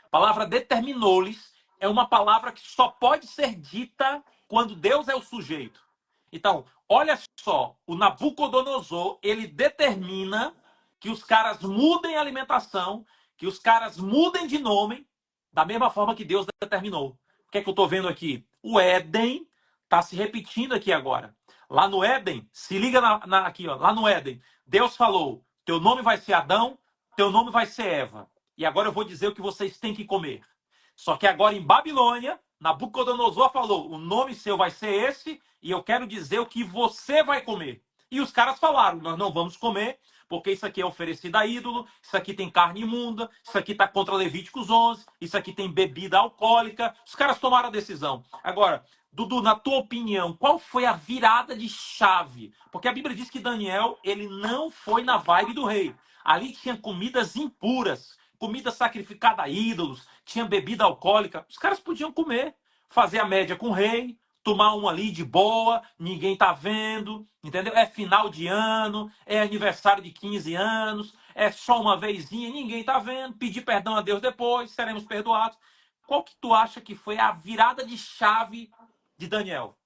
A palavra determinou-lhes é uma palavra que só pode ser dita quando Deus é o sujeito. Então, olha só, o Nabucodonosor, ele determina que os caras mudem a alimentação, que os caras mudem de nome, da mesma forma que Deus determinou. O que é que eu estou vendo aqui? O Éden está se repetindo aqui agora. Lá no Éden, se liga aqui, ó, lá no Éden, Deus falou, teu nome vai ser Adão, teu nome vai ser Eva. E agora eu vou dizer o que vocês têm que comer. Só que agora em Babilônia, Nabucodonosor falou, o nome seu vai ser esse, e eu quero dizer o que você vai comer. E os caras falaram, nós não vamos comer, porque isso aqui é oferecido a ídolo, isso aqui tem carne imunda, isso aqui está contra Levíticos 11, isso aqui tem bebida alcoólica. Os caras tomaram a decisão. Agora, Dudu, na tua opinião, qual foi a virada de chave? Porque a Bíblia diz que Daniel, ele não foi na vibe do rei. Ali tinha comidas impuras, comida sacrificada a ídolos, tinha bebida alcoólica. Os caras podiam comer, fazer a média com o rei, tomar um ali de boa, ninguém tá vendo, entendeu? É final de ano, é aniversário de 15 anos, é só uma vezinha, ninguém tá vendo, pedir perdão a Deus depois, seremos perdoados. Qual que tu acha que foi a virada de chave de Daniel?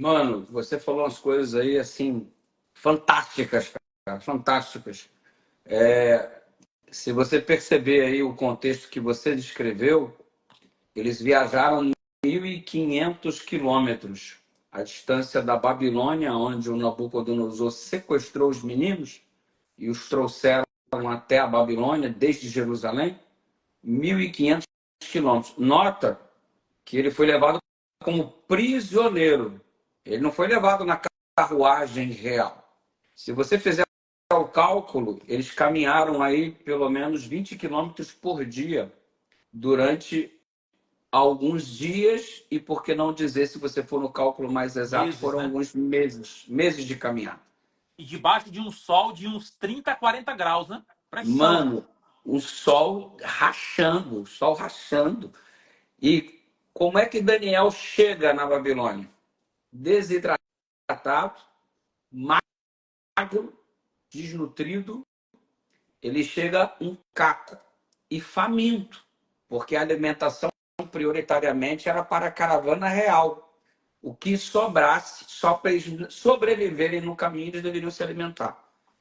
Mano, você falou umas coisas aí assim fantásticas, cara, fantásticas. Se você perceber aí o contexto que você descreveu, eles viajaram 1.500 quilômetros, a distância da Babilônia, onde o Nabucodonosor sequestrou os meninos e os trouxeram até a Babilônia, desde Jerusalém, 1.500 quilômetros. Nota que ele foi levado como prisioneiro. Ele não foi levado na carruagem real. Se você fizer o cálculo, eles caminharam aí pelo menos 20 quilômetros por dia durante alguns dias e, por que não dizer, se você for no cálculo mais exato, Meses, foram né? alguns meses de caminhada. E debaixo de um sol de uns 30, 40 graus, né? Pressão. Mano, o sol rachando, o sol rachando. E como é que Daniel chega na Babilônia? Desidratado, magro, desnutrido, ele chega um caco e faminto, porque a alimentação prioritariamente era para a caravana real. O que sobrasse, só para eles sobreviverem no caminho, eles deveriam se alimentar.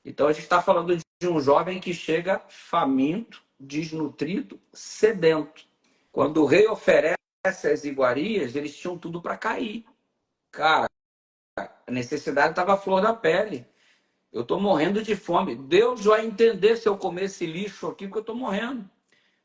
Então a gente está falando de um jovem que chega faminto, desnutrido, sedento. Quando o rei oferece as iguarias, eles tinham tudo para cair. Cara, a necessidade estava à flor da pele. Eu estou morrendo de fome. Deus vai entender se eu comer esse lixo aqui, porque eu estou morrendo.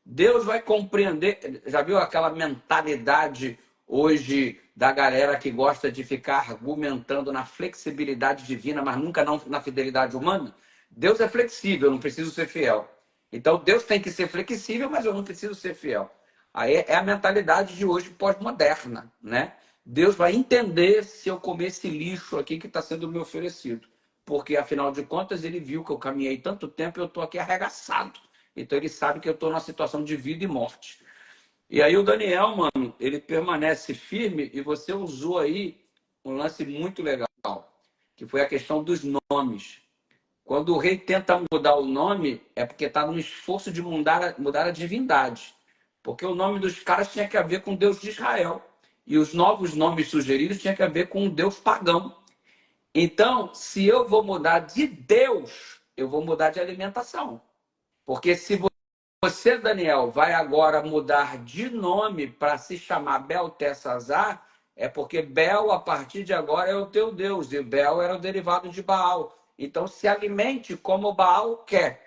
Deus vai compreender. Já viu aquela mentalidade hoje da galera que gosta de ficar argumentando na flexibilidade divina, mas nunca não na fidelidade humana? Deus é flexível, eu não preciso ser fiel. Então Deus tem que ser flexível, mas eu não preciso ser fiel. Aí é a mentalidade de hoje pós-moderna, né? Deus vai entender se eu comer esse lixo aqui que está sendo me oferecido. Porque, afinal de contas, ele viu que eu caminhei tanto tempo e eu estou aqui arregaçado. Então ele sabe que eu estou numa situação de vida e morte. E aí o Daniel, mano, ele permanece firme e você usou aí um lance muito legal, que foi a questão dos nomes. Quando o rei tenta mudar o nome, é porque está no esforço de mudar a divindade. Porque o nome dos caras tinha que ver com o Deus de Israel. E os novos nomes sugeridos tinha que ver com o Deus pagão. Então, se eu vou mudar de Deus, eu vou mudar de alimentação. Porque se você, Daniel, vai agora mudar de nome para se chamar Beltesazar, é porque Bel, a partir de agora, é o teu Deus, e Bel era o derivado de Baal. Então, se alimente como Baal quer.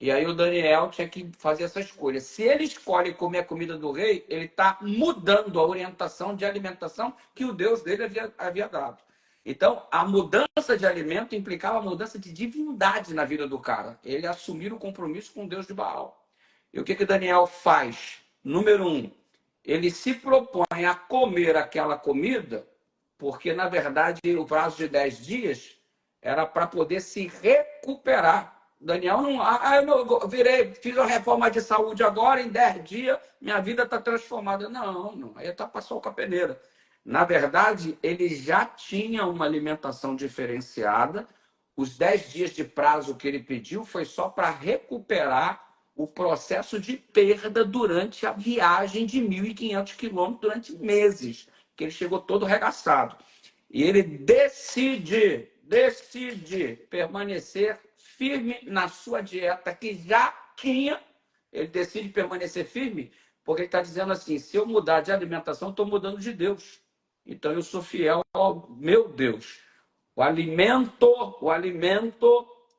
E aí o Daniel tinha que fazer essa escolha. Se ele escolhe comer a comida do rei, ele está mudando a orientação de alimentação que o Deus dele havia dado. Então, a mudança de alimento implicava a mudança de divindade na vida do cara. Ele assumir o compromisso com o Deus de Baal. E o que Daniel faz? Número 1, ele se propõe a comer aquela comida, porque, na verdade, o prazo de 10 dias era para poder se recuperar. Daniel não. Eu virei, fiz uma reforma de saúde agora, em 10 dias, minha vida está transformada. Não, aí está passou com a peneira. Na verdade, ele já tinha uma alimentação diferenciada. Os 10 dias de prazo que ele pediu foi só para recuperar o processo de perda durante a viagem de 1.500 quilômetros durante meses, que ele chegou todo regaçado. E ele decide permanecer firme na sua dieta que já tinha. Ele decide permanecer firme porque ele está dizendo assim, se eu mudar de alimentação, estou mudando de Deus. Então eu sou fiel ao meu Deus. O alimento,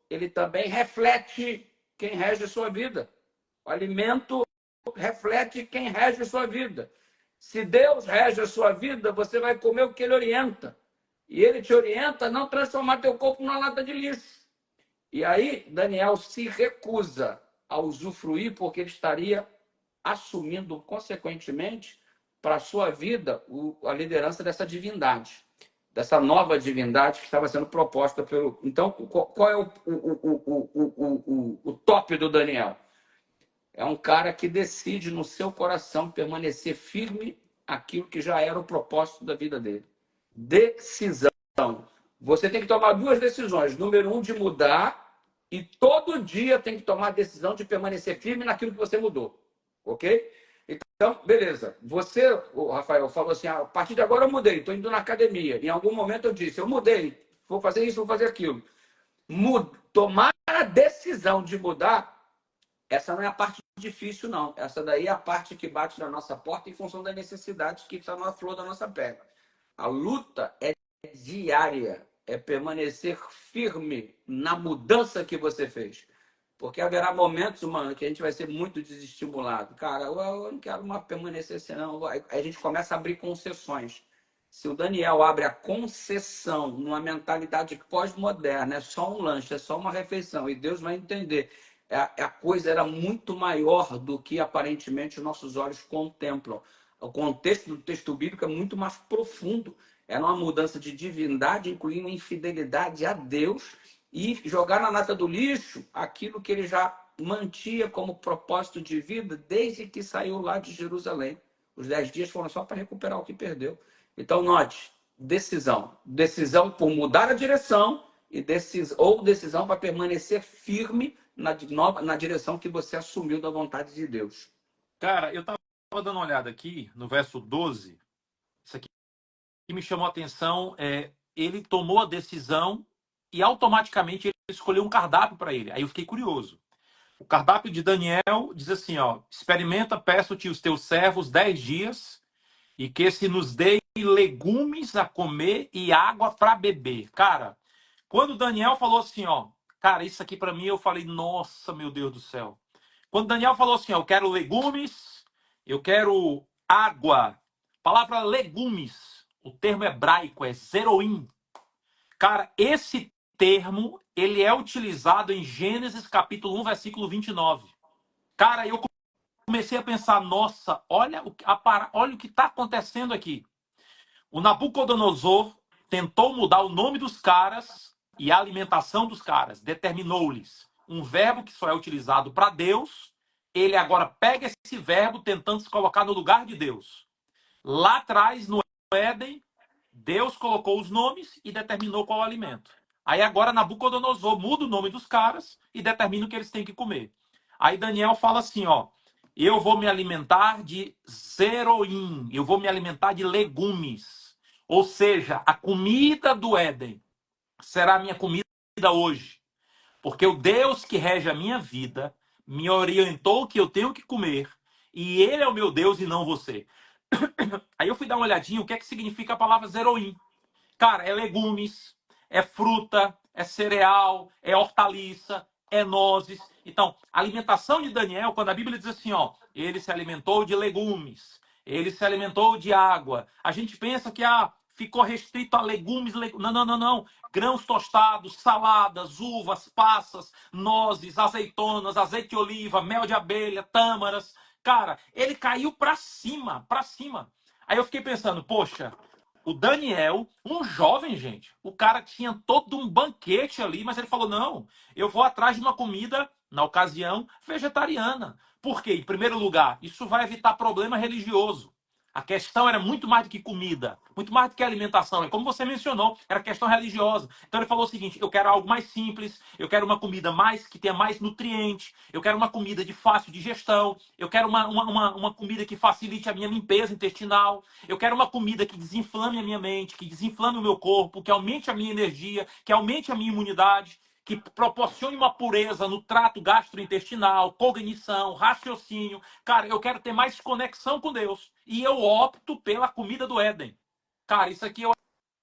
ele também reflete quem rege a sua vida. O alimento reflete quem rege a sua vida. Se Deus rege a sua vida, você vai comer o que ele orienta. E ele te orienta a não transformar teu corpo numa lata de lixo. E aí, Daniel se recusa a usufruir, porque ele estaria assumindo, consequentemente, para a sua vida, a liderança dessa divindade, dessa nova divindade que estava sendo proposta pelo. Então, qual é o top do Daniel? É um cara que decide no seu coração permanecer firme aquilo que já era o propósito da vida dele. Decisão. Você tem que tomar 2 decisões. Número 1, de mudar, e todo dia tem que tomar a decisão de permanecer firme naquilo que você mudou. Ok? Então, beleza. Você, o Rafael, falou assim, a partir de agora eu mudei, estou indo na academia. Em algum momento eu disse, eu mudei, vou fazer isso, vou fazer aquilo. Tomar a decisão de mudar, essa não é a parte difícil, não. Essa daí é a parte que bate na nossa porta em função da necessidade que está na flor da nossa pele. A luta é diária, é permanecer firme na mudança que você fez. Porque haverá momentos, mano, que a gente vai ser muito desestimulado. Cara, eu não quero mais permanecer assim, não. Aí a gente começa a abrir concessões. Se o Daniel abre a concessão numa mentalidade pós-moderna, é só um lanche, é só uma refeição, e Deus vai entender. A coisa era muito maior do que aparentemente os nossos olhos contemplam. O contexto do texto bíblico é muito mais profundo. Era uma mudança de divindade, incluindo infidelidade a Deus, e jogar na lata do lixo aquilo que ele já mantinha como propósito de vida desde que saiu lá de Jerusalém. Os 10 dias foram só para recuperar o que perdeu. Então, note, decisão. Decisão por mudar a direção ou decisão para permanecer firme na direção que você assumiu da vontade de Deus. Cara, eu estava dando uma olhada aqui no verso 12. Isso aqui me chamou a atenção. Ele tomou a decisão e automaticamente ele escolher um cardápio para ele. Aí eu fiquei curioso. O cardápio de Daniel diz assim, ó: experimenta, peço-te os teus servos 10 dias e que se nos dê legumes a comer e água para beber. Cara, quando Daniel falou assim, ó, cara, isso aqui para mim, eu falei, nossa, meu Deus do céu. Quando Daniel falou assim, ó, eu quero legumes, eu quero água. Palavra legumes, o termo hebraico é zeroim. Cara, esse termo, ele é utilizado em Gênesis capítulo 1, versículo 29. Cara, eu comecei a pensar, nossa, olha olha o que está acontecendo aqui. O Nabucodonosor tentou mudar o nome dos caras e a alimentação dos caras. Determinou-lhes um verbo que só é utilizado para Deus. Ele agora pega esse verbo tentando se colocar no lugar de Deus. Lá atrás, no Éden, Deus colocou os nomes e determinou qual alimento. Aí agora Nabucodonosor muda o nome dos caras e determina o que eles têm que comer. Aí Daniel fala assim, ó: eu vou me alimentar de zeroim, eu vou me alimentar de legumes. Ou seja, a comida do Éden será a minha comida hoje. Porque o Deus que rege a minha vida me orientou que eu tenho que comer. E ele é o meu Deus e não você. Aí eu fui dar uma olhadinha o que é que significa a palavra zeroim. Cara, é legumes, é fruta, é cereal, é hortaliça, é nozes. Então, a alimentação de Daniel, quando a Bíblia diz assim, ó, ele se alimentou de legumes, ele se alimentou de água. A gente pensa que ficou restrito a legumes. Não, não, não, não. Grãos tostados, saladas, uvas, passas, nozes, azeitonas, azeite de oliva, mel de abelha, tâmaras. Cara, ele caiu para cima, para cima. Aí eu fiquei pensando, poxa, o Daniel, um jovem, gente, o cara tinha todo um banquete ali, mas ele falou: não, eu vou atrás de uma comida, na ocasião, vegetariana. Por quê? Em primeiro lugar, isso vai evitar problema religioso. A questão era muito mais do que comida, muito mais do que alimentação. É como você mencionou, era questão religiosa. Então ele falou o seguinte: eu quero algo mais simples, eu quero uma comida mais que tenha mais nutriente, eu quero uma comida de fácil digestão, eu quero uma comida que facilite a minha limpeza intestinal, eu quero uma comida que desinflame a minha mente, que desinflame o meu corpo, que aumente a minha energia, que aumente a minha imunidade, que proporcione uma pureza no trato gastrointestinal, cognição, raciocínio. Cara, eu quero ter mais conexão com Deus. E eu opto pela comida do Éden. Cara, isso aqui eu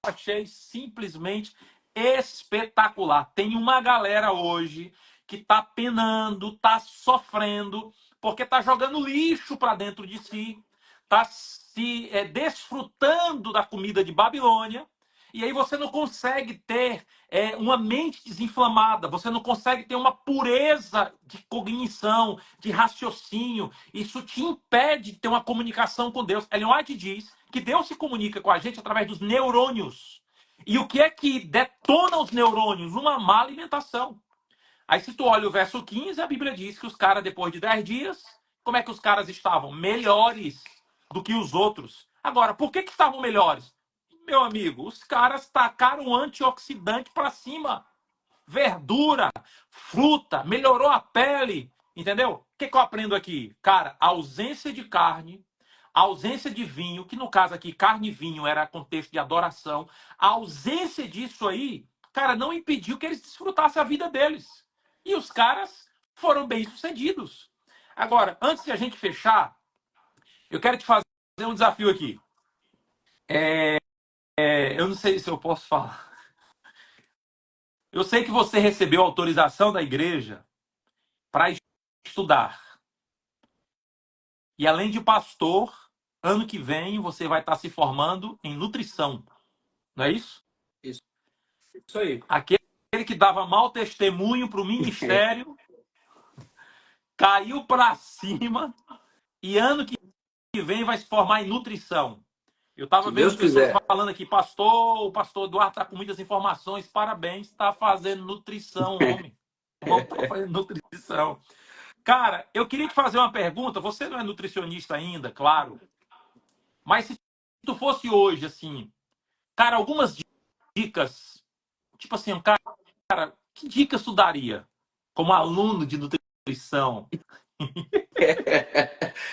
achei simplesmente espetacular. Tem uma galera hoje que tá penando, tá sofrendo, porque tá jogando lixo para dentro de si, tá se desfrutando da comida de Babilônia. E aí você não consegue ter uma mente desinflamada, você não consegue ter uma pureza de cognição, de raciocínio. Isso te impede de ter uma comunicação com Deus. Ellen White diz que Deus se comunica com a gente através dos neurônios. E o que é que detona os neurônios? Uma má alimentação. Aí se tu olha o verso 15, a Bíblia diz que os caras, depois de 10 dias, como é que os caras estavam? Melhores do que os outros. Agora, por que estavam melhores? Meu amigo, os caras tacaram antioxidante para cima. Verdura, fruta, melhorou a pele. Entendeu? O que eu aprendo aqui? Cara, a ausência de carne, a ausência de vinho, que no caso aqui, carne e vinho era contexto de adoração. A ausência disso aí, cara, não impediu que eles desfrutassem a vida deles. E os caras foram bem-sucedidos. Agora, antes de a gente fechar, eu quero te fazer um desafio aqui. Eu não sei se eu posso falar. Eu sei que você recebeu autorização da igreja para estudar. E além de pastor, ano que vem você vai estar se formando em nutrição. Não é isso? Isso aí. Aquele que dava mau testemunho para o ministério caiu para cima e ano que vem vai se formar em nutrição. Eu estava Se vendo Deus pessoas quiser. falando aqui, pastor, o pastor Eduardo está com muitas informações, parabéns, está fazendo nutrição, homem. O homem está fazendo nutrição. Cara, eu queria te fazer uma pergunta. Você não é nutricionista ainda, claro. Mas se tu fosse hoje, assim, cara, algumas dicas, tipo assim, cara, que dicas tu daria como aluno de nutrição,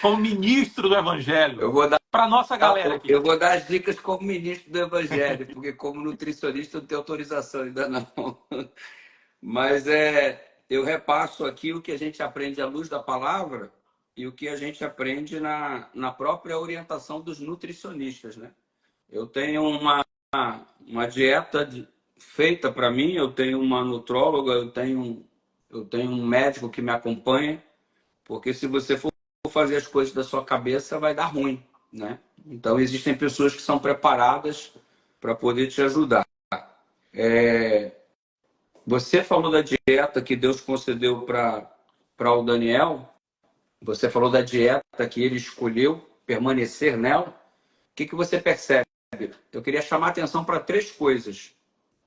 como ministro do Eu evangelho, vou dar, para nossa galera aqui? eu vou dar as dicas como ministro do Evangelho, porque como nutricionista eu não tenho autorização ainda não. Mas eu repasso aqui o que a gente aprende à luz da palavra e o que a gente aprende na própria orientação dos nutricionistas, né? Eu tenho uma dieta feita para mim, eu tenho uma nutróloga, eu tenho um médico que me acompanha, porque se você for fazer as coisas da sua cabeça, vai dar ruim, né? Então, existem pessoas que são preparadas para poder te ajudar. Você falou da dieta que Deus concedeu para o Daniel, você falou da dieta que ele escolheu permanecer nela. O que você percebe? Eu queria chamar a atenção para três coisas.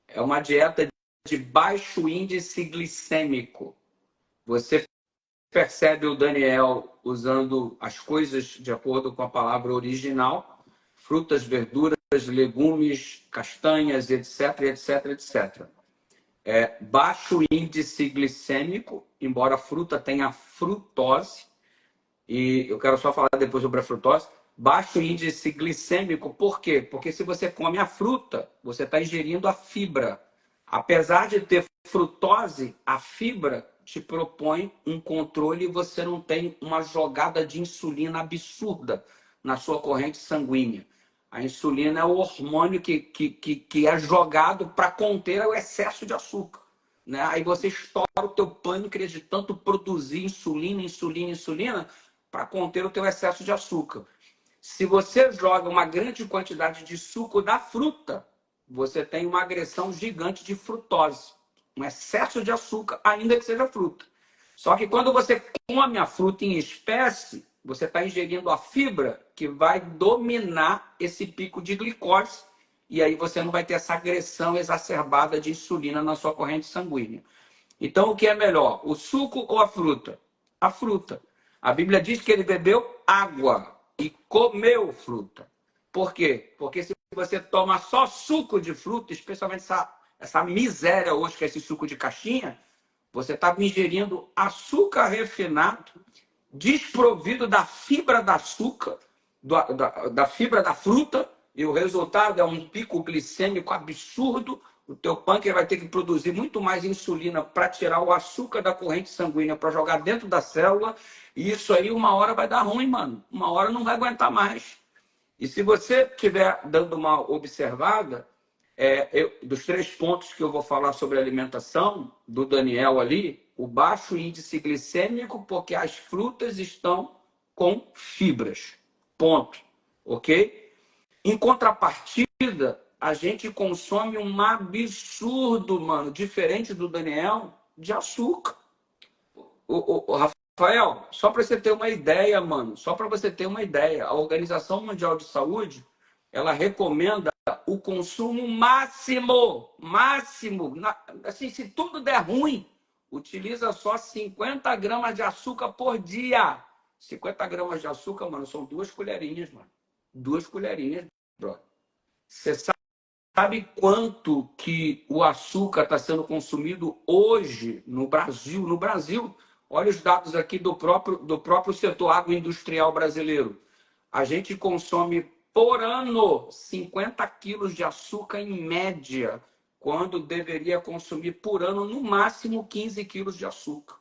É uma dieta de baixo índice glicêmico. Você percebe o Daniel usando as coisas de acordo com a palavra original, frutas, verduras, legumes, castanhas, etc, etc, etc. Baixo índice glicêmico, embora a fruta tenha frutose, e eu quero só falar depois sobre a frutose. Baixo índice glicêmico, por quê? Porque se você come a fruta, você está ingerindo a fibra. Apesar de ter frutose, a fibra te propõe um controle e você não tem uma jogada de insulina absurda na sua corrente sanguínea. A insulina é o hormônio que é jogado para conter o excesso de açúcar, né? Aí você estoura o teu pâncreas de tanto produzir insulina, insulina, insulina para conter o teu excesso de açúcar. Se você joga uma grande quantidade de suco da fruta, você tem uma agressão gigante de frutose, um excesso de açúcar, ainda que seja fruta. Só que quando você come a fruta em espécie, você está ingerindo a fibra que vai dominar esse pico de glicose e aí você não vai ter essa agressão exacerbada de insulina na sua corrente sanguínea. Então, o que é melhor, o suco ou a fruta? A fruta. A Bíblia diz que ele bebeu água e comeu fruta. Por quê? Porque se você toma só suco de fruta, especialmente essa miséria hoje que é esse suco de caixinha, você está ingerindo açúcar refinado, desprovido da fibra da açúcar, da fibra da fruta, e o resultado é um pico glicêmico absurdo. O teu pâncreas vai ter que produzir muito mais insulina para tirar o açúcar da corrente sanguínea, para jogar dentro da célula, e isso aí uma hora vai dar ruim, mano. Uma hora não vai aguentar mais. E se você estiver dando uma observada, dos três pontos que eu vou falar sobre alimentação, do Daniel ali, o baixo índice glicêmico, porque as frutas estão com fibras. Ponto. Ok? Em contrapartida, a gente consome um absurdo, mano, diferente do Daniel, de açúcar. O Rafael, só para você ter uma ideia, mano, só para você ter uma ideia, a Organização Mundial de Saúde, ela recomenda o consumo máximo, assim, se tudo der ruim, utiliza só 50 gramas de açúcar por dia. 50 gramas de açúcar, mano, são 2 colherinhas, mano. 2 colherinhas, brother. Você sabe quanto que o açúcar está sendo consumido hoje no Brasil? No Brasil, olha os dados aqui do próprio setor agroindustrial brasileiro. A gente consome por ano 50 quilos de açúcar em média, quando deveria consumir por ano no máximo 15 quilos de açúcar.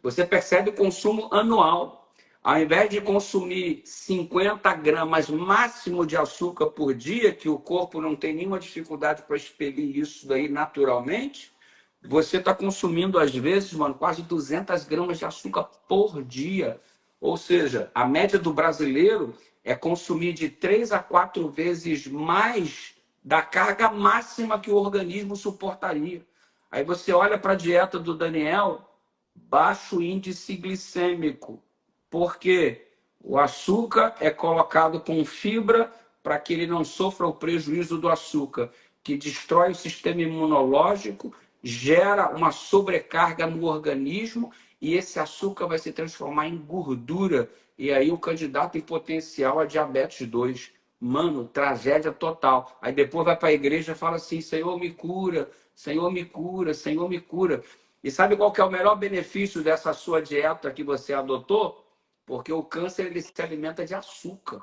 Você percebe o consumo anual. Ao invés de consumir 50 gramas máximo de açúcar por dia, que o corpo não tem nenhuma dificuldade para expelir isso daí naturalmente, você está consumindo, às vezes, mano, quase 200 gramas de açúcar por dia. Ou seja, a média do brasileiro é consumir de 3 a 4 vezes mais da carga máxima que o organismo suportaria. Aí você olha para a dieta do Daniel, baixo índice glicêmico. Porque o açúcar é colocado com fibra para que ele não sofra o prejuízo do açúcar, que destrói o sistema imunológico, gera uma sobrecarga no organismo e esse açúcar vai se transformar em gordura. E aí o candidato em potencial a diabetes 2. Mano, tragédia total. Aí depois vai para a igreja e fala assim, Senhor, me cura, Senhor, me cura, Senhor, me cura. E sabe qual que é o melhor benefício dessa sua dieta que você adotou? Porque o câncer ele se alimenta de açúcar.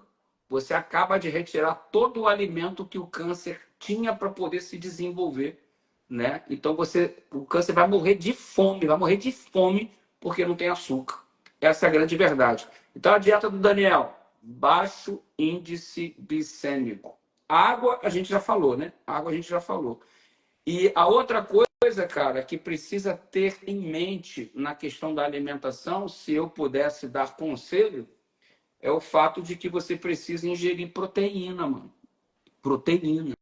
Você acaba de retirar todo o alimento que o câncer tinha para poder se desenvolver. né? Então o câncer vai morrer de fome porque não tem açúcar. Essa é a grande verdade. Então a dieta do Daniel, baixo índice glicêmico. Água a gente já falou, né? Água a gente já falou. E a outra coisa, cara, que precisa ter em mente na questão da alimentação, se eu pudesse dar conselho, é o fato de que você precisa ingerir proteína, mano. Proteína.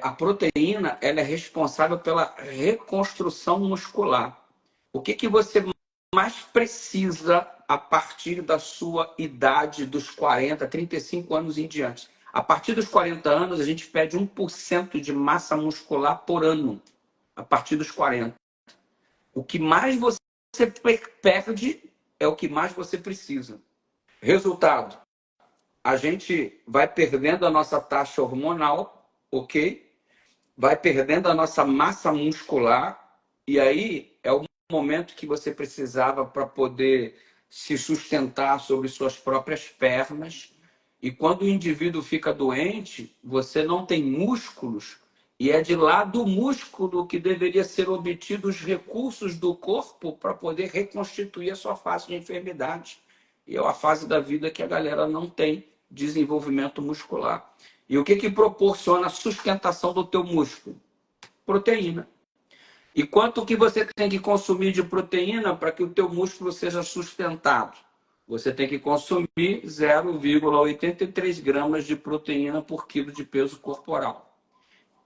A proteína, ela é responsável pela reconstrução muscular. O que você mais precisa a partir da sua idade dos 40, 35 anos em diante? A partir dos 40 anos, a gente perde 1% de massa muscular por ano. A partir dos 40. O que mais você perde é o que mais você precisa. Resultado: a gente vai perdendo a nossa taxa hormonal, ok? Vai perdendo a nossa massa muscular, e aí é o momento que você precisava para poder se sustentar sobre suas próprias pernas. E quando o indivíduo fica doente, você não tem músculos, e é de lá do músculo que deveria ser obtido os recursos do corpo para poder reconstituir a sua fase de enfermidade. E é a fase da vida que a galera não tem desenvolvimento muscular. E o que proporciona a sustentação do teu músculo? Proteína. E quanto que você tem que consumir de proteína para que o teu músculo seja sustentado? Você tem que consumir 0,83 gramas de proteína por quilo de peso corporal.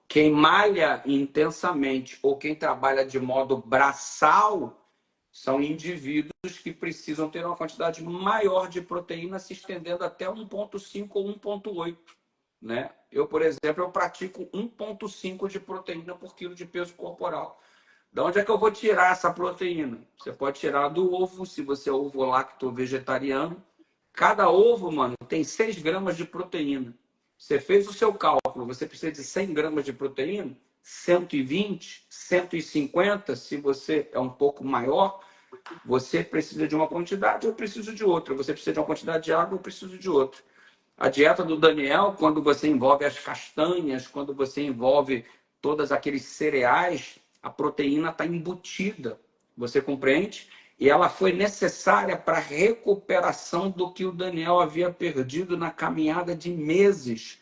Quem malha intensamente ou quem trabalha de modo braçal são indivíduos que precisam ter uma quantidade maior de proteína, se estendendo até 1,5 ou 1,8. Né? Eu, por exemplo, eu pratico 1,5 de proteína por quilo de peso corporal. De onde é que eu vou tirar essa proteína? Você pode tirar do ovo, se você é ovo-lacto vegetariano. Cada ovo, mano, tem 6 gramas de proteína. Você fez o seu cálculo, você precisa de 100 gramas de proteína, 120, 150, se você é um pouco maior, você precisa de uma quantidade, eu preciso de outra. Você precisa de uma quantidade de água, eu preciso de outra. A dieta do Daniel, quando você envolve as castanhas, quando você envolve todos aqueles cereais, a proteína está embutida. Você compreende? E ela foi necessária para a recuperação do que o Daniel havia perdido na caminhada de meses.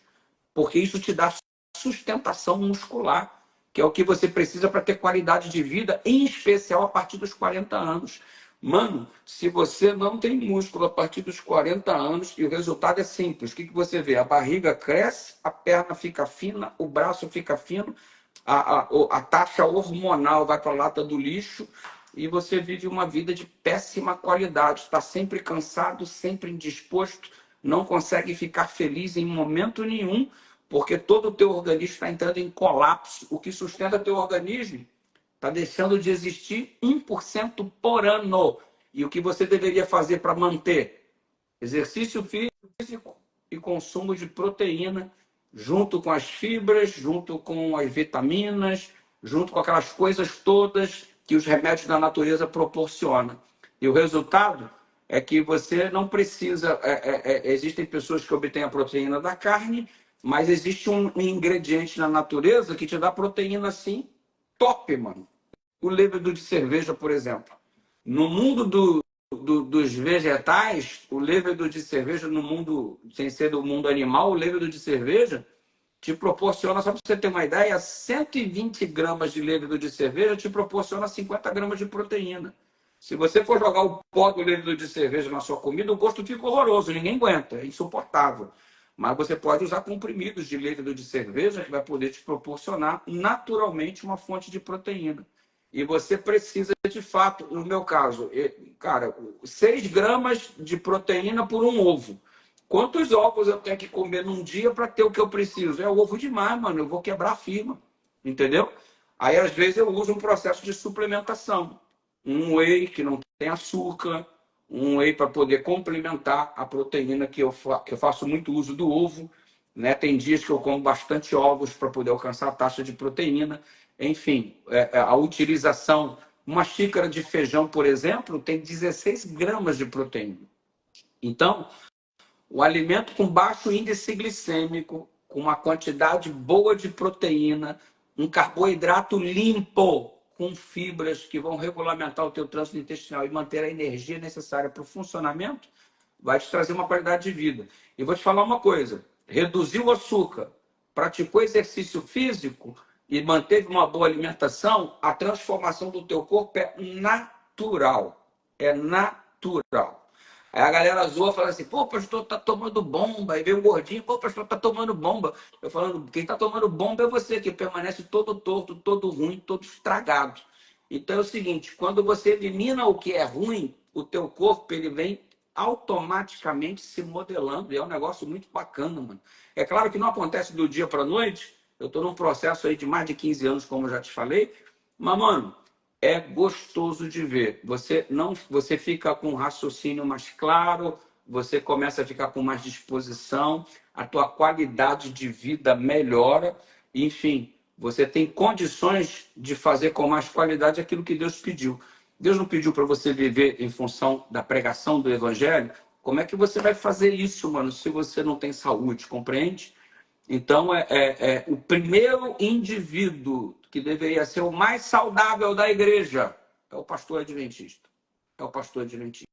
Porque isso te dá sustentação muscular, que é o que você precisa para ter qualidade de vida, em especial a partir dos 40 anos. Mano, se você não tem músculo a partir dos 40 anos, e o resultado é simples, o que você vê? A barriga cresce, a perna fica fina, o braço fica fino, a taxa hormonal vai para a lata do lixo, e você vive uma vida de péssima qualidade. Está sempre cansado, sempre indisposto, não consegue ficar feliz em momento nenhum, porque todo o teu organismo está entrando em colapso. O que sustenta teu organismo está deixando de existir 1% por ano. E o que você deveria fazer para manter? Exercício físico e consumo de proteína, junto com as fibras, junto com as vitaminas, junto com aquelas coisas todas que os remédios da natureza proporcionam. E o resultado é que você não precisa... existem pessoas que obtêm a proteína da carne, mas existe um ingrediente na natureza que te dá proteína assim, top, mano. O levedor de cerveja, por exemplo. No mundo dos vegetais, o levedor de cerveja, no mundo, sem ser do mundo animal, o levedor de cerveja te proporciona, só para você ter uma ideia, 120 gramas de levedor de cerveja te proporciona 50 gramas de proteína. Se você for jogar o pó do levedor de cerveja na sua comida, o gosto fica horroroso, ninguém aguenta, é insuportável. Mas você pode usar comprimidos de levedor de cerveja que vai poder te proporcionar naturalmente uma fonte de proteína. E você precisa, de fato, no meu caso, cara, 6 gramas de proteína por um ovo. Quantos ovos eu tenho que comer num dia para ter o que eu preciso? É ovo demais, mano. Eu vou quebrar a firma. Entendeu? Aí, às vezes, eu uso um processo de suplementação. Um whey que não tem açúcar, um whey para poder complementar a proteína que eu faço muito uso do ovo. Né? Tem dias que eu como bastante ovos para poder alcançar a taxa de proteína. Enfim, a utilização, uma xícara de feijão, por exemplo, tem 16 gramas de proteína. Então, o alimento com baixo índice glicêmico, com uma quantidade boa de proteína, um carboidrato limpo, com fibras que vão regulamentar o teu trânsito intestinal e manter a energia necessária para o funcionamento, vai te trazer uma qualidade de vida. E vou te falar uma coisa, reduziu o açúcar, praticou exercício físico e manteve uma boa alimentação, a transformação do teu corpo é natural. É natural. Aí a galera zoa e fala assim, pô, pastor, tá tomando bomba. Aí vem um gordinho, pô, pastor, tá tomando bomba. Eu falando, quem tá tomando bomba é você, que permanece todo torto, todo ruim, todo estragado. Então é o seguinte, quando você elimina o que é ruim, o teu corpo ele vem automaticamente se modelando. E é um negócio muito bacana, mano. É claro que não acontece do dia para a noite. Eu estou num processo aí de mais de 15 anos, como eu já te falei. Mas, mano, é gostoso de ver. Você fica com um raciocínio mais claro, você começa a ficar com mais disposição, a tua qualidade de vida melhora, enfim, você tem condições de fazer com mais qualidade aquilo que Deus pediu. Deus não pediu para você viver em função da pregação do evangelho? Como é que você vai fazer isso, mano, se você não tem saúde, compreende? Então, o primeiro indivíduo que deveria ser o mais saudável da igreja é o pastor adventista. É o pastor adventista.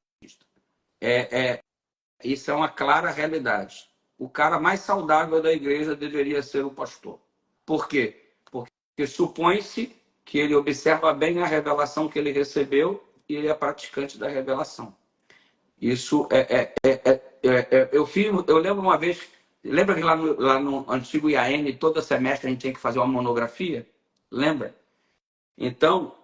Isso é uma clara realidade. O cara mais saudável da igreja deveria ser o pastor. Por quê? Porque supõe-se que ele observa bem a revelação que ele recebeu e ele é praticante da revelação. Isso eu lembro uma vez, lembra que lá no antigo IAN, todo semestre a gente tinha que fazer uma monografia? Lembra? Então,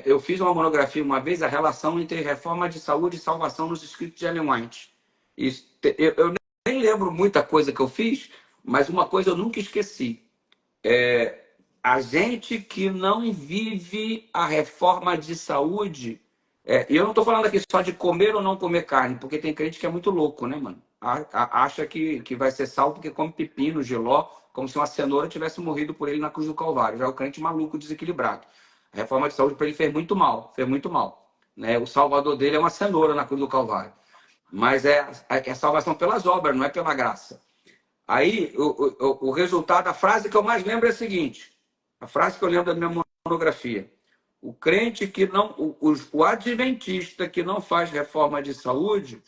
eu fiz uma monografia uma vez, a relação entre reforma de saúde e salvação nos escritos de Ellen White. Eu nem lembro muita coisa que eu fiz, mas uma coisa eu nunca esqueci. A gente que não vive a reforma de saúde. E eu não estou falando aqui só de comer ou não comer carne, porque tem crente que é muito louco, né, mano? Acha que vai ser salvo porque come pepino, giló, como se uma cenoura tivesse morrido por ele na cruz do Calvário. Já é o crente maluco, desequilibrado. A reforma de saúde para ele fez muito mal, né? O salvador dele é uma cenoura na cruz do Calvário. Mas é salvação pelas obras, não é pela graça. Aí, o resultado, a frase que eu mais lembro é a seguinte, a frase que eu lembro da minha monografia. O crente que não, o adventista que não faz reforma de saúde,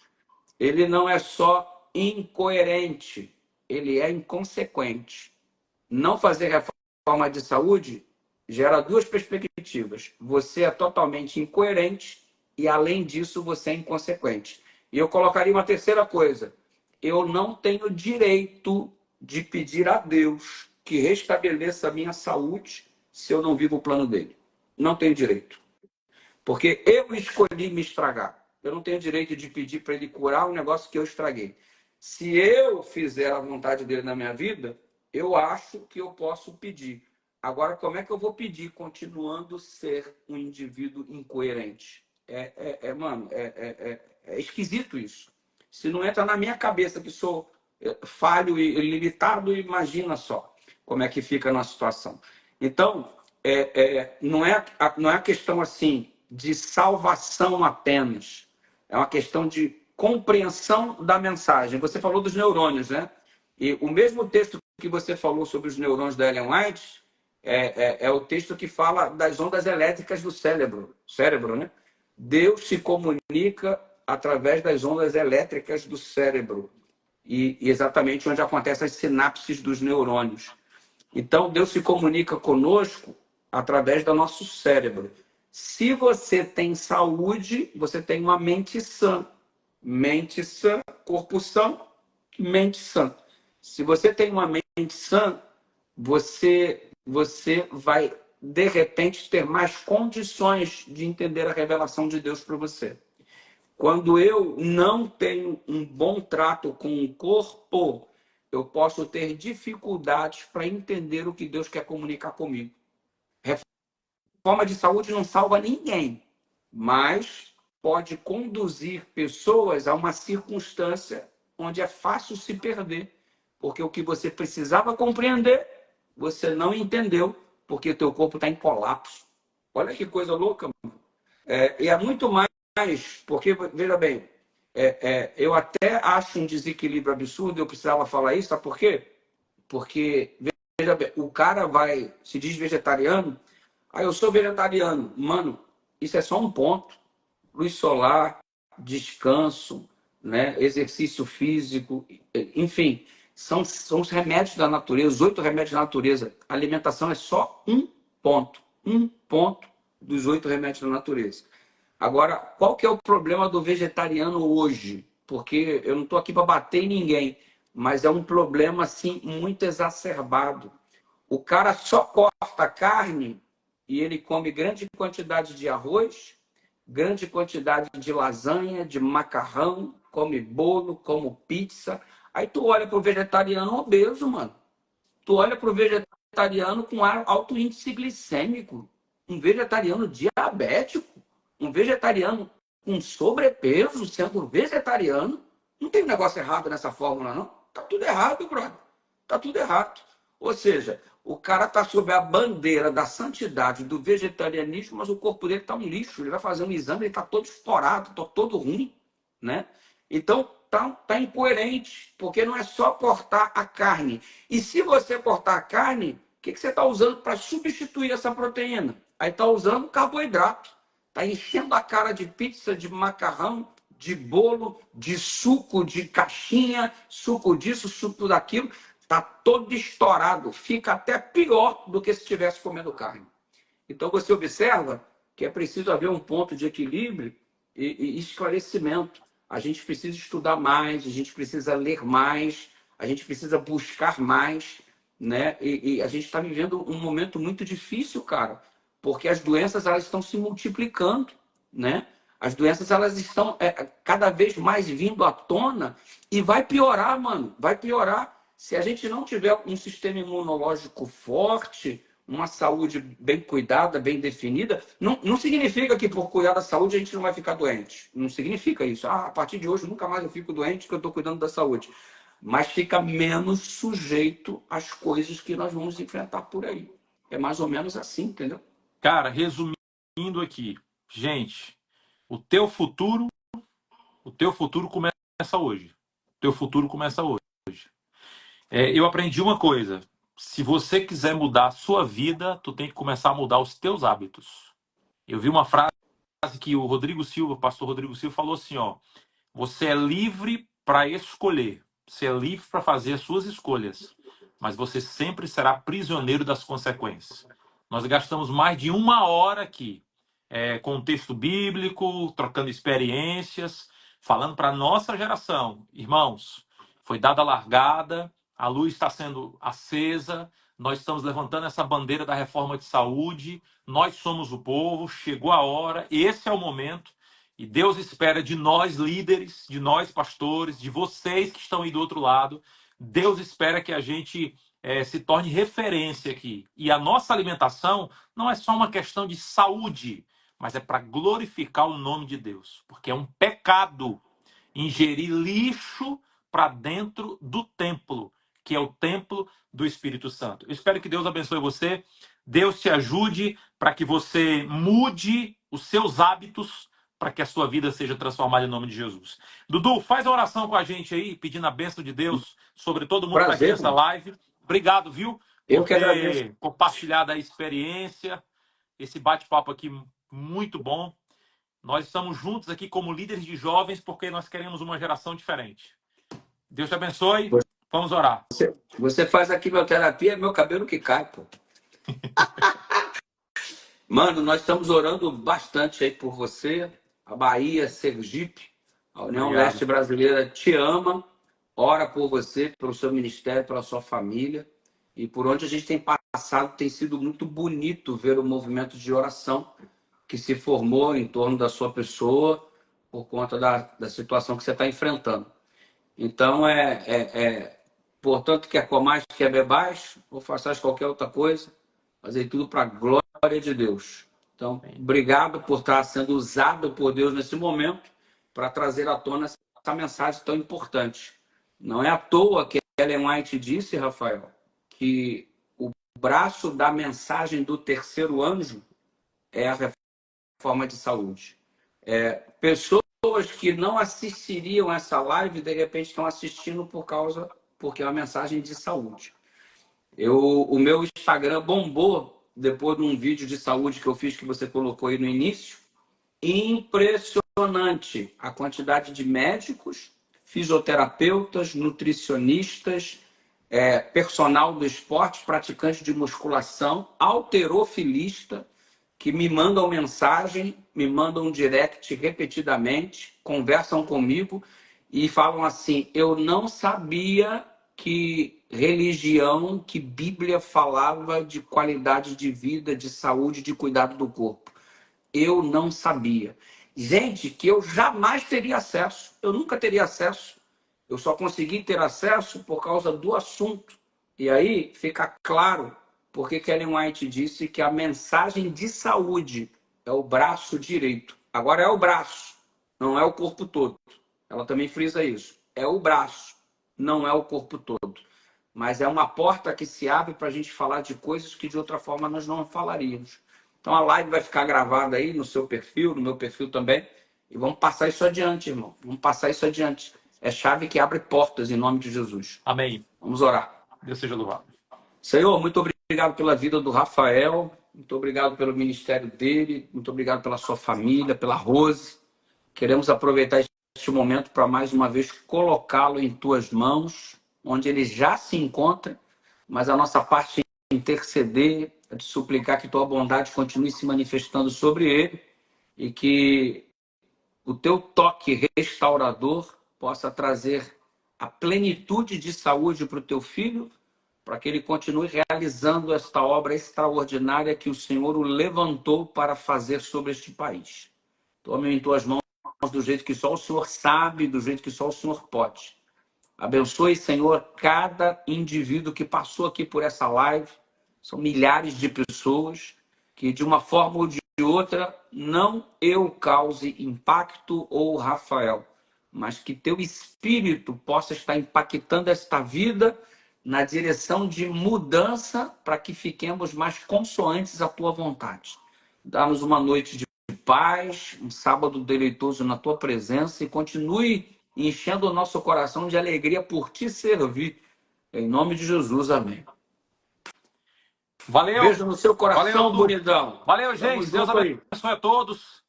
ele não é só incoerente, ele é inconsequente. Não fazer reforma de saúde gera duas perspectivas. Você é totalmente incoerente e, além disso, você é inconsequente. E eu colocaria uma terceira coisa. Eu não tenho direito de pedir a Deus que restabeleça a minha saúde se eu não vivo o plano dele. Não tenho direito. Porque eu escolhi me estragar. Eu não tenho direito de pedir para ele curar um negócio que eu estraguei. Se eu fizer a vontade dele na minha vida, eu acho que eu posso pedir. Agora, como é que eu vou pedir continuando ser um indivíduo incoerente? Mano, é esquisito isso. Se não entra na minha cabeça que sou falho e limitado, imagina só como é que fica na situação. Então, não é a questão assim de salvação apenas. É uma questão de compreensão da mensagem. Você falou dos neurônios, né? E o mesmo texto que você falou sobre os neurônios da Ellen White é o texto que fala das ondas elétricas do cérebro, né? Deus se comunica através das ondas elétricas do cérebro e exatamente onde acontecem as sinapses dos neurônios. Então, Deus se comunica conosco através do nosso cérebro. Se você tem saúde, você tem uma mente sã. Mente sã, corpo sã, mente sã. Se você tem uma mente sã, você vai, de repente, ter mais condições de entender a revelação de Deus para você. Quando eu não tenho um bom trato com o corpo, eu posso ter dificuldades para entender o que Deus quer comunicar comigo. Reforma de saúde não salva ninguém, mas pode conduzir pessoas a uma circunstância onde é fácil se perder, porque o que você precisava compreender, você não entendeu, porque o teu corpo está em colapso. Olha que coisa louca, mano. E é muito mais, porque, veja bem, eu até acho um desequilíbrio absurdo, eu precisava falar isso, sabe por quê? Porque, veja bem, o cara se diz vegetariano, eu sou vegetariano. Mano, isso é só um ponto. Luz solar, descanso, né? Exercício físico, enfim, são os remédios da natureza, os 8 remédios da natureza. A alimentação é só um ponto dos 8 remédios da natureza. Agora, qual que é o problema do vegetariano hoje? Porque eu não estou aqui para bater em ninguém, mas é um problema assim muito exacerbado. O cara só corta carne e ele come grande quantidade de arroz, grande quantidade de lasanha, de macarrão, come bolo, come pizza. Aí tu olha para o vegetariano obeso, mano. Tu olha para o vegetariano com alto índice glicêmico, um vegetariano diabético, um vegetariano com sobrepeso, sendo vegetariano. Não tem um negócio errado nessa fórmula, não? Tá tudo errado, brother. Tá tudo errado. Ou seja, o cara tá sob a bandeira da santidade do vegetarianismo, mas o corpo dele tá um lixo. Ele vai fazer um exame, ele tá todo estourado, tá todo ruim, né? Então, tá incoerente, porque não é só cortar a carne. E se você cortar a carne, o que você está usando para substituir essa proteína? Aí está usando carboidrato. Está enchendo a cara de pizza, de macarrão, de bolo, de suco, de caixinha, suco disso, suco daquilo. Está todo estourado. Fica até pior do que se estivesse comendo carne. Então, você observa que é preciso haver um ponto de equilíbrio e esclarecimento. A gente precisa estudar mais, a gente precisa ler mais, a gente precisa buscar mais, né? E a gente está vivendo um momento muito difícil, cara, porque as doenças elas estão se multiplicando, né? As doenças elas estão cada vez mais vindo à tona e vai piorar, mano, vai piorar. Se a gente não tiver um sistema imunológico forte, uma saúde bem cuidada, bem definida, não significa que por cuidar da saúde a gente não vai ficar doente. Não significa isso. A partir de hoje nunca mais eu fico doente porque eu estou cuidando da saúde. Mas fica menos sujeito às coisas que nós vamos enfrentar por aí. É mais ou menos assim, entendeu? Cara, resumindo aqui, gente, o teu futuro começa hoje. O teu futuro começa hoje. Eu aprendi uma coisa. Se você quiser mudar a sua vida, tu tem que começar a mudar os teus hábitos. Eu vi uma frase que o Rodrigo Silva, o pastor Rodrigo Silva, falou assim, ó: você é livre para escolher, você é livre para fazer as suas escolhas, mas você sempre será prisioneiro das consequências. Nós gastamos mais de 1 hora aqui, com o texto bíblico, trocando experiências, falando para a nossa geração. Irmãos, foi dada a largada, a luz está sendo acesa, nós estamos levantando essa bandeira da reforma de saúde, nós somos o povo, chegou a hora, esse é o momento. E Deus espera de nós líderes, de nós pastores, de vocês que estão aí do outro lado. Deus espera que a gente se torne referência aqui. E a nossa alimentação não é só uma questão de saúde, mas é para glorificar o nome de Deus. Porque é um pecado ingerir lixo para dentro do templo, que é o templo do Espírito Santo. Eu espero que Deus abençoe você. Deus te ajude para que você mude os seus hábitos, para que a sua vida seja transformada em nome de Jesus. Dudu, faz a oração com a gente aí, pedindo a bênção de Deus sobre todo mundo que está aqui Prazer, nessa mano. live. Obrigado, viu, Eu por que agradeço. ter compartilhado a experiência, esse bate-papo aqui muito bom. Nós estamos juntos aqui como líderes de jovens porque nós queremos uma geração diferente. Deus te abençoe. Vamos orar. Você faz a quimioterapia, é meu cabelo que cai, pô. Mano, nós estamos orando bastante aí por você. A Bahia, Sergipe, a União Obrigado. Leste Brasileira te ama, ora por você, pelo seu ministério, pela sua família. E por onde a gente tem passado, tem sido muito bonito ver o movimento de oração que se formou em torno da sua pessoa por conta da situação que você está enfrentando. Então, portanto, quer comais, quer bebais, ou façais qualquer outra coisa, fazer tudo para a glória de Deus. Então, obrigado por estar sendo usado por Deus nesse momento para trazer à tona essa mensagem tão importante. Não é à toa que Ellen White disse, Rafael, que o braço da mensagem do terceiro anjo é a reforma de saúde. Pessoas que não assistiriam essa live, de repente estão assistindo porque é uma mensagem de saúde. O meu Instagram bombou depois de um vídeo de saúde que eu fiz, que você colocou aí no início. Impressionante a quantidade de médicos, fisioterapeutas, nutricionistas, personal do esporte, praticantes de musculação, halterofilista, que me mandam mensagem, me mandam direct repetidamente, conversam comigo e falam assim: eu não sabia que religião, que Bíblia falava de qualidade de vida, de saúde, de cuidado do corpo. Eu não sabia. Gente, que eu jamais teria acesso. Eu nunca teria acesso. Eu só consegui ter acesso por causa do assunto. E aí fica claro porque Ellen White disse que a mensagem de saúde é o braço direito. Agora é o braço, não é o corpo todo. Ela também frisa isso. É o braço, não é o corpo todo. Mas é uma porta que se abre para a gente falar de coisas que de outra forma nós não falaríamos. Então a live vai ficar gravada aí no seu perfil, no meu perfil também. E vamos passar isso adiante, irmão. Vamos passar isso adiante. É chave que abre portas em nome de Jesus. Amém. Vamos orar. Deus seja louvado. Senhor, muito obrigado pela vida do Rafael. Muito obrigado pelo ministério dele. Muito obrigado pela sua família, pela Rose. Queremos aproveitar este momento para mais uma vez colocá-lo em tuas mãos, onde ele já se encontra, mas a nossa parte é interceder, é de suplicar que tua bondade continue se manifestando sobre ele e que o teu toque restaurador possa trazer a plenitude de saúde para o teu filho, para que ele continue realizando esta obra extraordinária que o Senhor o levantou para fazer sobre este país. Tome em tuas mãos do jeito que só o Senhor sabe, do jeito que só o Senhor pode. Abençoe, Senhor, cada indivíduo que passou aqui por essa live. São milhares de pessoas que, de uma forma ou de outra, não eu cause impacto ou Rafael, mas que teu espírito possa estar impactando esta vida na direção de mudança para que fiquemos mais consoantes à tua vontade. Dá-nos uma noite de paz, um sábado deleitoso na tua presença e continue enchendo o nosso coração de alegria por te servir. Em nome de Jesus, amém. Valeu. Beijo no seu coração, Valeu, bonitão. Valeu, gente. Deus abençoe a todos.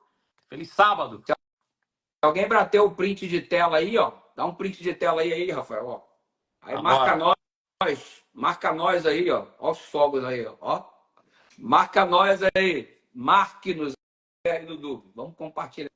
Feliz sábado. Se alguém bateu o print de tela aí, ó, dá um print de tela aí, Rafael. Ó. Aí marca nós aí, ó. Ó os fogos aí, ó. Marca nós aí. Marque-nos aí, Dudu. Vamos compartilhar.